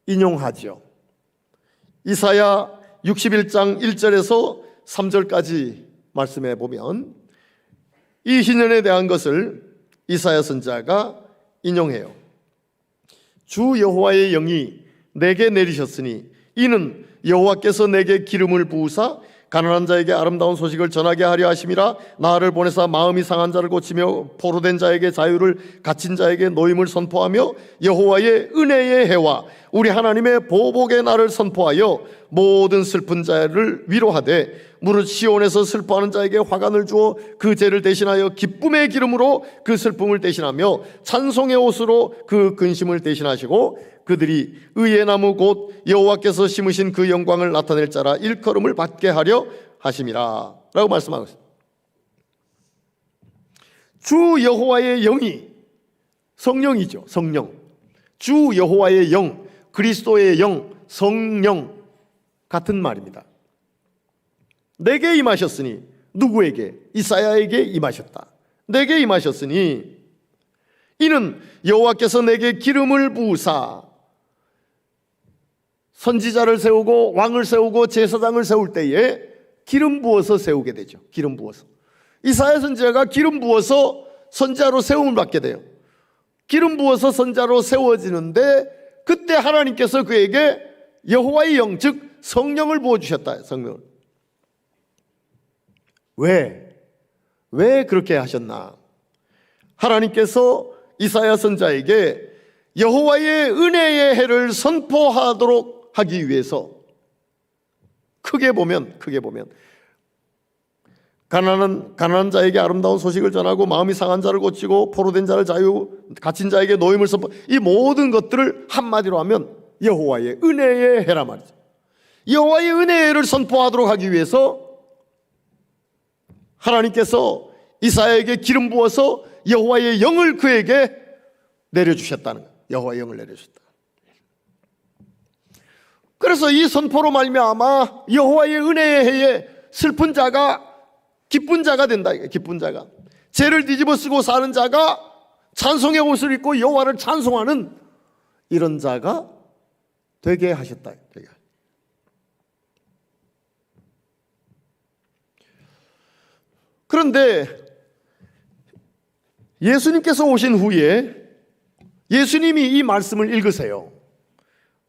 인용하죠. 이사야 61장 1절에서 3절까지 말씀해 보면 이 희년에 대한 것을 이사야 선지자가 인용해요. 주 여호와의 영이 내게 내리셨으니 이는 여호와께서 내게 기름을 부으사 가난한 자에게 아름다운 소식을 전하게 하려 하심이라. 나를 보내사 마음이 상한 자를 고치며 포로된 자에게 자유를, 갇힌 자에게 노임을 선포하며 여호와의 은혜의 해와 우리 하나님의 보복의 날을 선포하여 모든 슬픈 자를 위로하되 무릇 시온에서 슬퍼하는 자에게 화관을 주어 그 죄를 대신하여 기쁨의 기름으로 그 슬픔을 대신하며 찬송의 옷으로 그 근심을 대신하시고 그들이 의의 나무 곧 여호와께서 심으신 그 영광을 나타낼 자라 일컬음을 받게 하려 하심이라 라고 말씀하고 있습니다. 주 여호와의 영이 성령이죠. 성령. 주 여호와의 영, 그리스도의 영, 성령 같은 말입니다. 내게 임하셨으니, 누구에게? 이사야에게 임하셨다. 내게 임하셨으니 이는 여호와께서 내게 기름을 부으사. 선지자를 세우고 왕을 세우고 제사장을 세울 때에 기름 부어서 세우게 되죠. 기름 부어서. 이사야 선지자가 기름 부어서 선지자로 세움을 받게 돼요. 기름 부어서 선지자로 세워지는데 그때 하나님께서 그에게 여호와의 영, 즉 성령을 부어주셨다. 성령을. 왜 그렇게 하셨나? 하나님께서 이사야 선지자에게 여호와의 은혜의 해를 선포하도록 하기 위해서 크게 보면 가난한 자에게 아름다운 소식을 전하고 마음이 상한 자를 고치고 포로된 자를 자유, 갇힌 자에게 노임을 선포, 이 모든 것들을 한마디로 하면 여호와의 은혜의 해라 말이죠. 여호와의 은혜를 선포하도록 하기 위해서 하나님께서 이사야에게 기름 부어서 여호와의 영을 그에게 내려주셨다는 거예요. 여호와의 영을 내려주셨다. 그래서 이 선포로 말미암아 여호와의 은혜의 해에 슬픈 자가 기쁜 자가 된다. 기쁜 자가, 죄를 뒤집어 쓰고 사는 자가 찬송의 옷을 입고 여호와를 찬송하는 이런 자가 되게 하셨다. 그런데 예수님께서 오신 후에 예수님이 이 말씀을 읽으세요.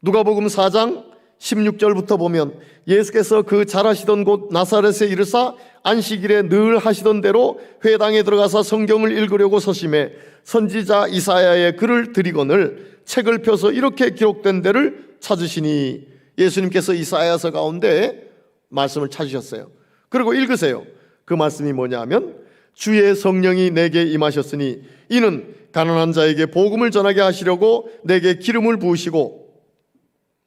누가복음 4장 16절부터 보면 예수께서 그 자라시던 곳 나사렛에 이르사 안식일에 늘 하시던 대로 회당에 들어가서 성경을 읽으려고 서심해 선지자 이사야의 글을 드리거늘 책을 펴서 이렇게 기록된 데를 찾으시니, 예수님께서 이사야서 가운데 말씀을 찾으셨어요. 그리고 읽으세요. 그 말씀이 뭐냐면 주의 성령이 내게 임하셨으니 이는 가난한 자에게 복음을 전하게 하시려고 내게 기름을 부으시고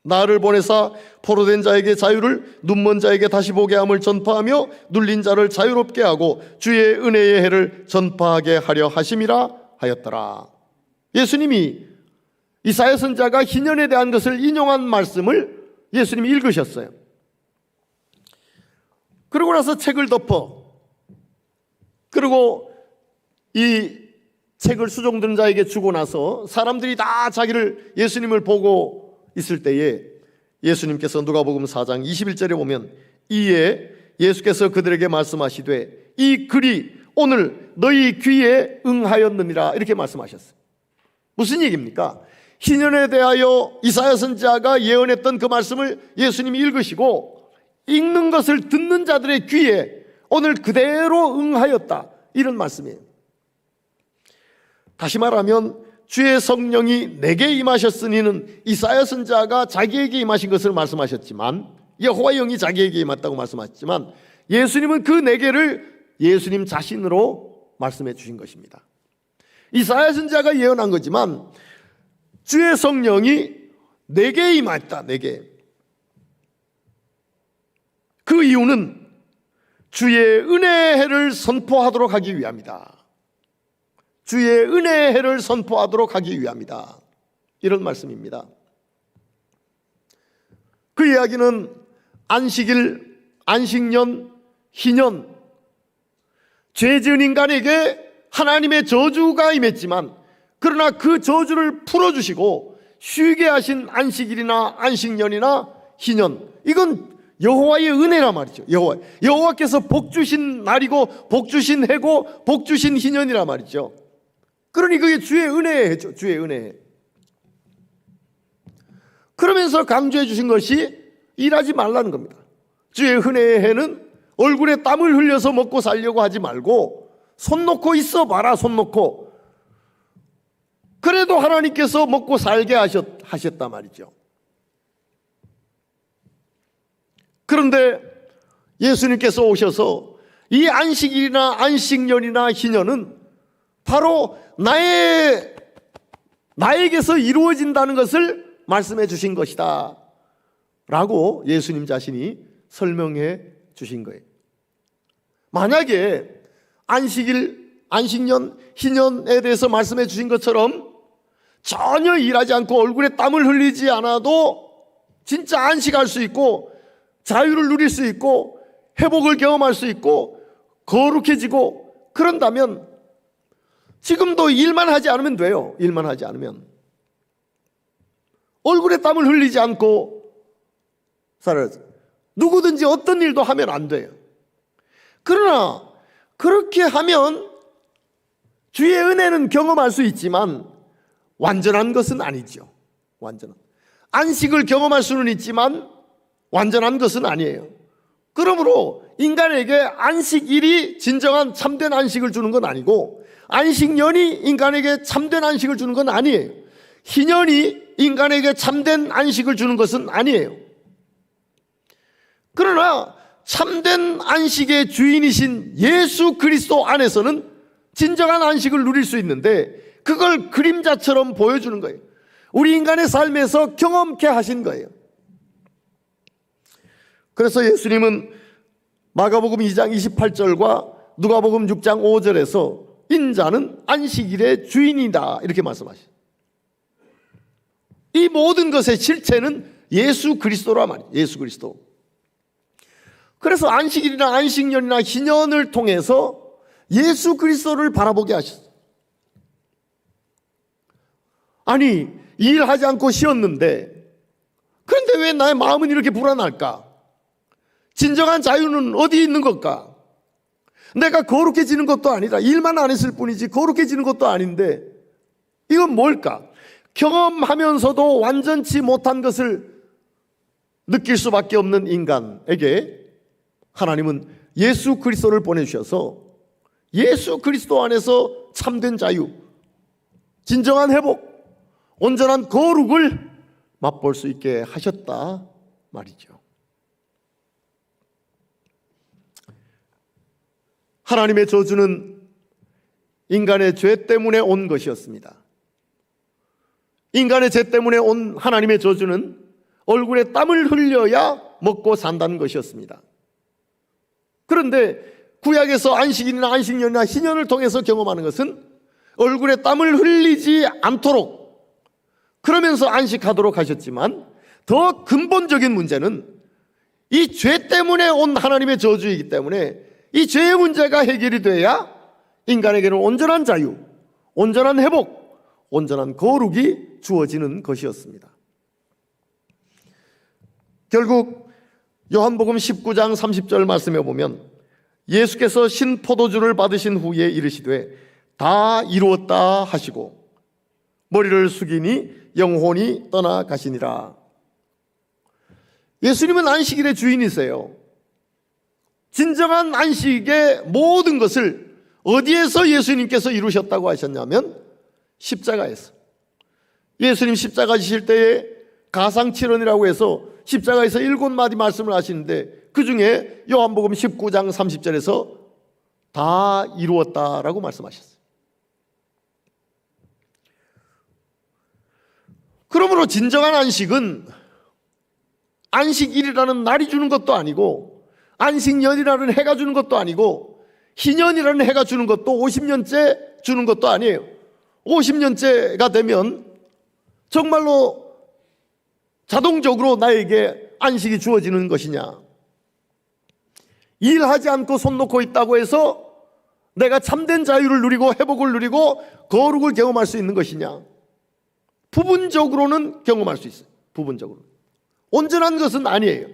나를 보내사 포로된 자에게 자유를, 눈먼 자에게 다시 보게 함을 전파하며 눌린 자를 자유롭게 하고 주의 은혜의 해를 전파하게 하려 하심이라 하였더라. 예수님이 이사야 선지자가 희년에 대한 것을 인용한 말씀을 예수님이 읽으셨어요. 그러고 나서 책을 덮어, 그리고 이 책을 수종든 자에게 주고 나서 사람들이 다 자기를, 예수님을 보고 있을 때에 예수님께서 누가복음 4장 21절에 보면 이에 예수께서 그들에게 말씀하시되 이 글이 오늘 너희 귀에 응하였느니라 이렇게 말씀하셨어요. 무슨 얘기입니까? 희년에 대하여 이사야 선지자가 예언했던 그 말씀을 예수님이 읽으시고 읽는 것을 듣는 자들의 귀에 오늘 그대로 응하였다, 이런 말씀이에요. 다시 말하면 주의 성령이 내게 임하셨으니는 이사야 선지자가 자기에게 임하신 것을 말씀하셨지만, 여호와의 영이 자기에게 임했다고 말씀하셨지만, 예수님은 그 내게를 예수님 자신으로 말씀해 주신 것입니다. 이사야 선지자가 예언한 거지만 주의 성령이 내게 임했다, 내게. 그 이유는 주의 은혜의 해를 선포하도록 하기 위함이다. 주의 은혜의 해를 선포하도록 하기 위함이다, 이런 말씀입니다. 그 이야기는 안식일, 안식년, 희년, 죄 지은 인간에게 하나님의 저주가 임했지만 그러나 그 저주를 풀어주시고 쉬게 하신 안식일이나 안식년이나 희년, 이건 여호와의 은혜란 말이죠. 여호와께서 복 주신 날이고 복 주신 해고 복 주신 희년이란 말이죠. 그러니 그게 주의 은혜의 해죠. 주의 은혜. 그러면서 강조해 주신 것이 일하지 말라는 겁니다. 주의 은혜의 해는 얼굴에 땀을 흘려서 먹고 살려고 하지 말고 손 놓고 있어 봐라, 손 놓고. 그래도 하나님께서 먹고 살게 하셨단 말이죠. 그런데 예수님께서 오셔서 이 안식일이나 안식년이나 희년은 바로 나에게서 이루어진다는 것을 말씀해 주신 것이다 라고 예수님 자신이 설명해 주신 거예요. 만약에 안식일, 안식년, 희년에 대해서 말씀해 주신 것처럼 전혀 일하지 않고 얼굴에 땀을 흘리지 않아도 진짜 안식할 수 있고 자유를 누릴 수 있고 회복을 경험할 수 있고 거룩해지고 그런다면 지금도 일만 하지 않으면 돼요. 일만 하지 않으면. 얼굴에 땀을 흘리지 않고 살아야지. 누구든지 어떤 일도 하면 안 돼요. 그러나 그렇게 하면 주의 은혜는 경험할 수 있지만 완전한 것은 아니죠. 완전한. 안식을 경험할 수는 있지만 완전한 것은 아니에요. 그러므로 인간에게 안식일이 진정한 참된 안식을 주는 건 아니고 안식년이 인간에게 참된 안식을 주는 건 아니에요. 희년이 인간에게 참된 안식을 주는 것은 아니에요. 그러나 참된 안식의 주인이신 예수 그리스도 안에서는 진정한 안식을 누릴 수 있는데 그걸 그림자처럼 보여주는 거예요. 우리 인간의 삶에서 경험케 하신 거예요. 그래서 예수님은 마가복음 2장 28절과 누가복음 6장 5절에서 인자는 안식일의 주인이다 이렇게 말씀하시죠. 이 모든 것의 실체는 예수 그리스도란 말이에요. 예수 그리스도. 그래서 안식일이나 안식년이나 희년을 통해서 예수 그리스도를 바라보게 하셨어요. 아니, 일하지 않고 쉬었는데 그런데 왜 나의 마음은 이렇게 불안할까? 진정한 자유는 어디 있는 걸까? 내가 거룩해지는 것도 아니다. 일만 안 했을 뿐이지 거룩해지는 것도 아닌데 이건 뭘까? 경험하면서도 완전치 못한 것을 느낄 수밖에 없는 인간에게 하나님은 예수 그리스도를 보내주셔서 예수 그리스도 안에서 참된 자유, 진정한 회복, 온전한 거룩을 맛볼 수 있게 하셨다 말이죠. 하나님의 저주는 인간의 죄 때문에 온 것이었습니다. 인간의 죄 때문에 온 하나님의 저주는 얼굴에 땀을 흘려야 먹고 산다는 것이었습니다. 그런데 구약에서 안식일이나 안식년이나 희년을 통해서 경험하는 것은 얼굴에 땀을 흘리지 않도록 그러면서 안식하도록 하셨지만 더 근본적인 문제는 이 죄 때문에 온 하나님의 저주이기 때문에 이 죄의 문제가 해결이 돼야 인간에게는 온전한 자유, 온전한 회복, 온전한 거룩이 주어지는 것이었습니다. 결국 요한복음 19장 30절 말씀에 보면 예수께서 신포도주를 받으신 후에 이르시되 다 이루었다 하시고 머리를 숙이니 영혼이 떠나가시니라. 예수님은 안식일의 주인이세요. 진정한 안식의 모든 것을 어디에서 예수님께서 이루셨다고 하셨냐면 십자가에서. 예수님 십자가 지실 때에 가상칠언이라고 해서 십자가에서 7마디 말씀을 하시는데 그 중에 요한복음 19장 30절에서 다 이루었다라고 말씀하셨어요. 그러므로 진정한 안식은 안식일이라는 날이 주는 것도 아니고 안식년이라는 해가 주는 것도 아니고 희년이라는 해가 주는 것도 50년째 주는 것도 아니에요. 50년째가 되면 정말로 자동적으로 나에게 안식이 주어지는 것이냐? 일하지 않고 손 놓고 있다고 해서 내가 참된 자유를 누리고 회복을 누리고 거룩을 경험할 수 있는 것이냐? 부분적으로는 경험할 수 있어요. 부분적으로. 온전한 것은 아니에요.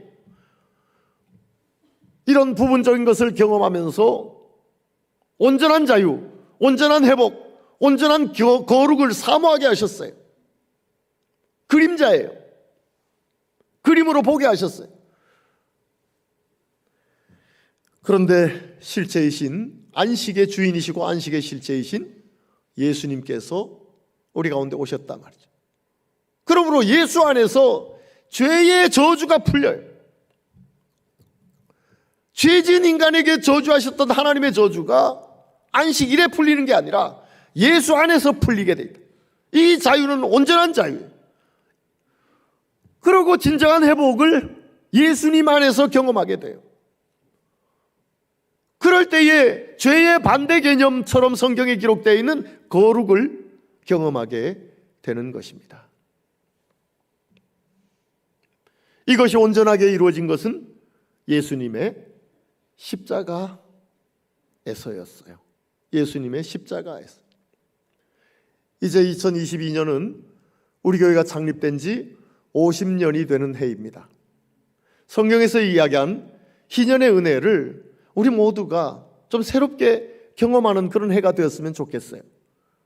이런 부분적인 것을 경험하면서 온전한 자유, 온전한 회복, 온전한 거룩을 사모하게 하셨어요. 그림자예요. 그림으로 보게 하셨어요. 그런데 실제이신 안식의 주인이시고 안식의 실제이신 예수님께서 우리 가운데 오셨단 말이죠. 그러므로 예수 안에서 죄의 저주가 풀려요. 죄진 인간에게 저주하셨던 하나님의 저주가 안식일에 풀리는 게 아니라 예수 안에서 풀리게 돼 있다. 이 자유는 온전한 자유예요. 그리고 진정한 회복을 예수님 안에서 경험하게 돼요. 그럴 때에 죄의 반대 개념처럼 성경에 기록되어 있는 거룩을 경험하게 되는 것입니다. 이것이 온전하게 이루어진 것은 예수님의 십자가에서였어요. 예수님의 십자가에서. 이제 2022년은 우리 교회가 창립된 지 50년이 되는 해입니다. 성경에서 이야기한 희년의 은혜를 우리 모두가 좀 새롭게 경험하는 그런 해가 되었으면 좋겠어요.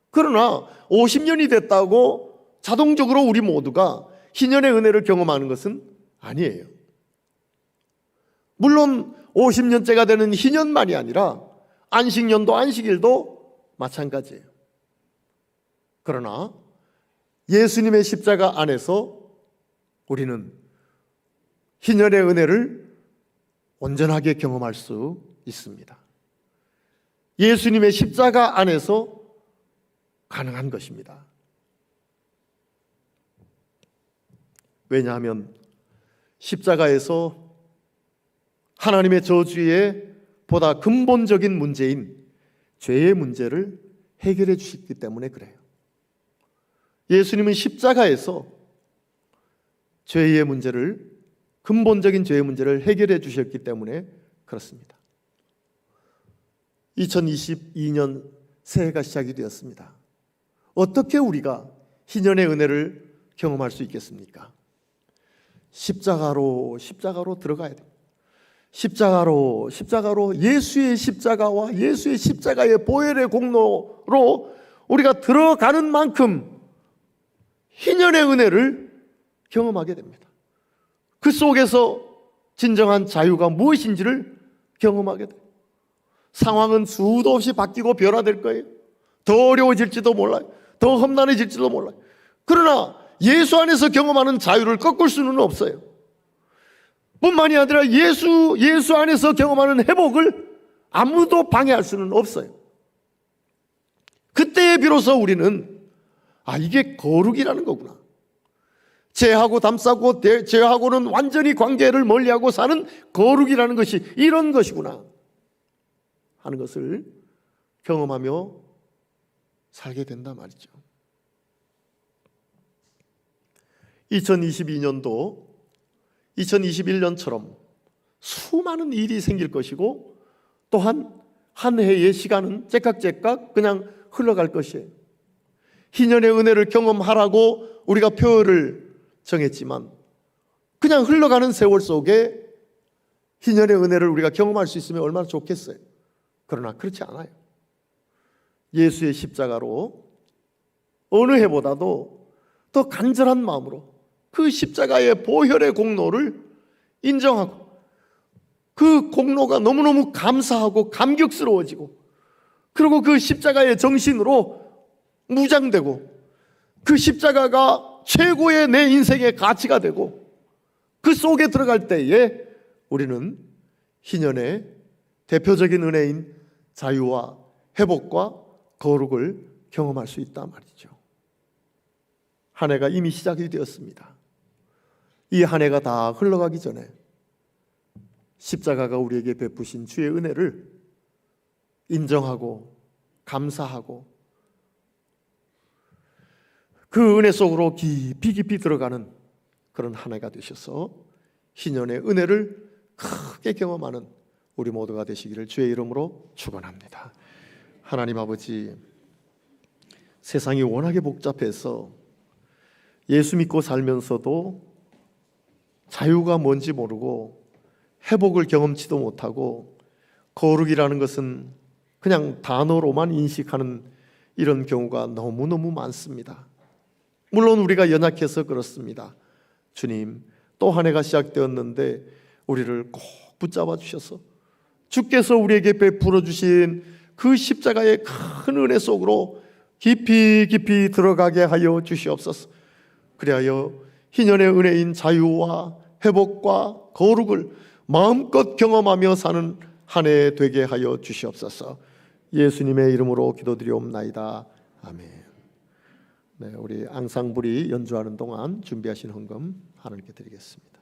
그러나 50년이 됐다고 자동적으로 우리 모두가 희년의 은혜를 경험하는 것은 아니에요. 물론 50년째가 되는 희년만이 아니라 안식년도 안식일도 마찬가지예요. 그러나 예수님의 십자가 안에서 우리는 희년의 은혜를 온전하게 경험할 수 있습니다. 예수님의 십자가 안에서 가능한 것입니다. 왜냐하면 십자가에서 하나님의 저주의 보다 근본적인 문제인 죄의 문제를 해결해 주셨기 때문에 그래요. 예수님은 십자가에서 죄의 문제를, 근본적인 죄의 문제를 해결해 주셨기 때문에 그렇습니다. 2022년 새해가 시작이 되었습니다. 어떻게 우리가 희년의 은혜를 경험할 수 있겠습니까? 십자가로 들어가야 돼요. 십자가로 예수의 십자가와 예수의 십자가의 보혈의 공로로 우리가 들어가는 만큼 희년의 은혜를 경험하게 됩니다. 그 속에서 진정한 자유가 무엇인지를 경험하게 돼요. 상황은 수도 없이 바뀌고 변화될 거예요. 더 어려워질지도 몰라요. 더 험난해질지도 몰라요. 그러나 예수 안에서 경험하는 자유를 꺾을 수는 없어요. 뿐만이 아니라 예수 안에서 경험하는 회복을 아무도 방해할 수는 없어요. 그때에 비로소 우리는 이게 거룩이라는 거구나. 죄하고 담싸고 죄하고는 완전히 관계를 멀리하고 사는 거룩이라는 것이 이런 것이구나 하는 것을 경험하며 살게 된단 말이죠. 2022년도 2021년처럼 수많은 일이 생길 것이고 또한 한 해의 시간은 째깍째깍 그냥 흘러갈 것이에요. 희년의 은혜를 경험하라고 우리가 표를 정했지만 그냥 흘러가는 세월 속에 희년의 은혜를 우리가 경험할 수 있으면 얼마나 좋겠어요. 그러나 그렇지 않아요. 예수의 십자가로 어느 해보다도 더 간절한 마음으로 그 십자가의 보혈의 공로를 인정하고 그 공로가 너무너무 감사하고 감격스러워지고 그리고 그 십자가의 정신으로 무장되고 그 십자가가 최고의 내 인생의 가치가 되고 그 속에 들어갈 때에 우리는 희년의 대표적인 은혜인 자유와 회복과 거룩을 경험할 수 있단 말이죠. 한 해가 이미 시작이 되었습니다. 이 한 해가 다 흘러가기 전에 십자가가 우리에게 베푸신 주의 은혜를 인정하고 감사하고 그 은혜 속으로 깊이 들어가는 그런 한 해가 되셔서 희년의 은혜를 크게 경험하는 우리 모두가 되시기를 주의 이름으로 축원합니다. 하나님 아버지, 세상이 워낙에 복잡해서 예수 믿고 살면서도 자유가 뭔지 모르고 회복을 경험치도 못하고 거룩이라는 것은 그냥 단어로만 인식하는 이런 경우가 너무너무 많습니다. 물론 우리가 연약해서 그렇습니다. 주님, 또 한 해가 시작되었는데 우리를 꼭 붙잡아 주셔서 주께서 우리에게 베풀어 주신 그 십자가의 큰 은혜 속으로 깊이 들어가게 하여 주시옵소서. 그리하여 희년의 은혜인 자유와 회복과 거룩을 마음껏 경험하며 사는 한 해 되게 하여 주시옵소서. 예수님의 이름으로 기도드리옵나이다. 아멘. 네, 우리 앙상블이 연주하는 동안 준비하신 헌금 하나님께 드리겠습니다.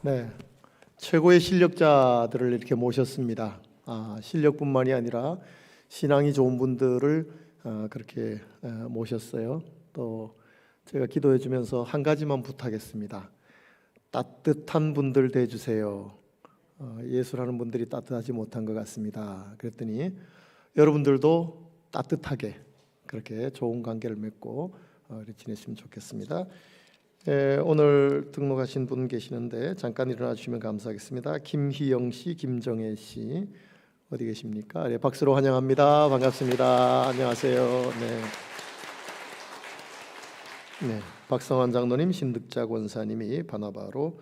네, 최고의 실력자들을 이렇게 모셨습니다. 실력뿐만이 아니라 신앙이 좋은 분들을 그렇게 모셨어요. 또 제가 기도해 주면서 한 가지만 부탁했습니다. 따뜻한 분들 대주세요. 예수라는 분들이 따뜻하지 못한 것 같습니다. 그랬더니 여러분들도 따뜻하게 그렇게 좋은 관계를 맺고 이렇게 지내시면 좋겠습니다. 오늘 등록하신 분 계시는데 잠깐 일어나 주시면 감사하겠습니다. 김희영 씨, 김정혜 씨 어디 계십니까? 네, 박수로 환영합니다. 반갑습니다. 안녕하세요. 네, 박성환 장로님, 신득자 권사님이 바나바로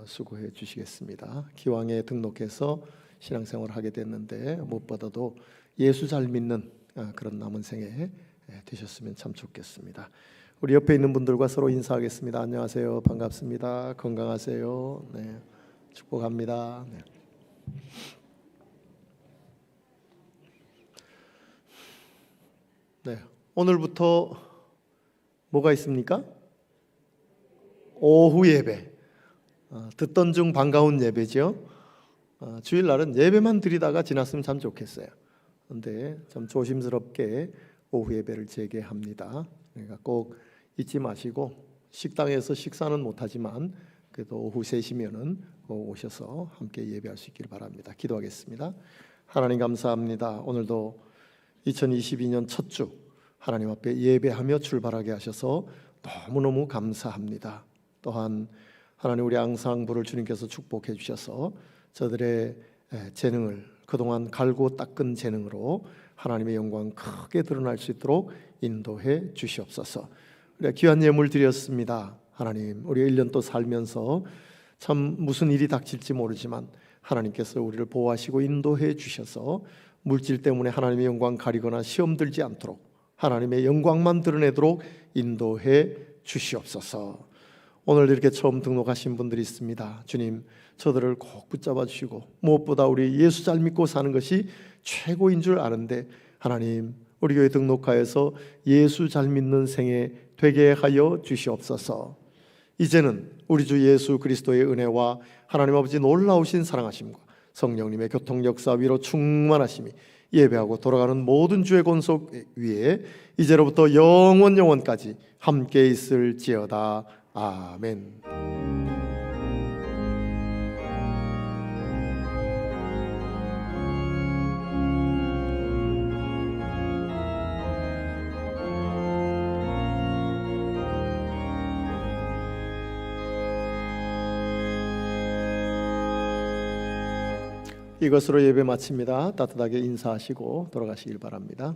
수고해 주시겠습니다. 기왕에 등록해서 신앙생활을 하게 됐는데 무엇보다도 예수 잘 믿는 그런 남은 생애 되셨으면 참 좋겠습니다. 우리 옆에 있는 분들과 서로 인사하겠습니다. 안녕하세요. 반갑습니다. 건강하세요. 네, 축복합니다. 네, 오늘부터 뭐가 있습니까? 오후 예배. 듣던 중 반가운 예배죠. 주일날은 예배만 드리다가 지났으면 참 좋겠어요. 그런데 좀 조심스럽게 오후 예배를 재개합니다. 그러니까 꼭 잊지 마시고 식당에서 식사는 못하지만 그래도 오후 3시면은 오셔서 함께 예배할 수 있기를 바랍니다. 기도하겠습니다. 하나님 감사합니다. 오늘도 2022년 첫 주 하나님 앞에 예배하며 출발하게 하셔서 너무너무 감사합니다. 또한 하나님 우리 앙상부를 주님께서 축복해 주셔서 저들의 재능을 그동안 갈고 닦은 재능으로 하나님의 영광 크게 드러날 수 있도록 인도해 주시옵소서. 우리가 귀한 예물 드렸습니다. 하나님 우리 1년 또 살면서 참 무슨 일이 닥칠지 모르지만 하나님께서 우리를 보호하시고 인도해 주셔서 물질 때문에 하나님의 영광 가리거나 시험 들지 않도록 하나님의 영광만 드러내도록 인도해 주시옵소서. 오늘 이렇게 처음 등록하신 분들이 있습니다. 주님 저들을 꼭 붙잡아 주시고 무엇보다 우리 예수 잘 믿고 사는 것이 최고인 줄 아는데 하나님 우리 교회 등록하여서 예수 잘 믿는 생애 되게 하여 주시옵소서. 이제는 우리 주 예수 그리스도의 은혜와 하나님 아버지 놀라우신 사랑하심과 성령님의 교통 역사 위로 충만하심이 예배하고 돌아가는 모든 주의 권속 위에 이제로부터 영원까지 함께 있을지어다. 아멘. 이것으로 예배 마칩니다. 따뜻하게 인사하시고 돌아가시길 바랍니다.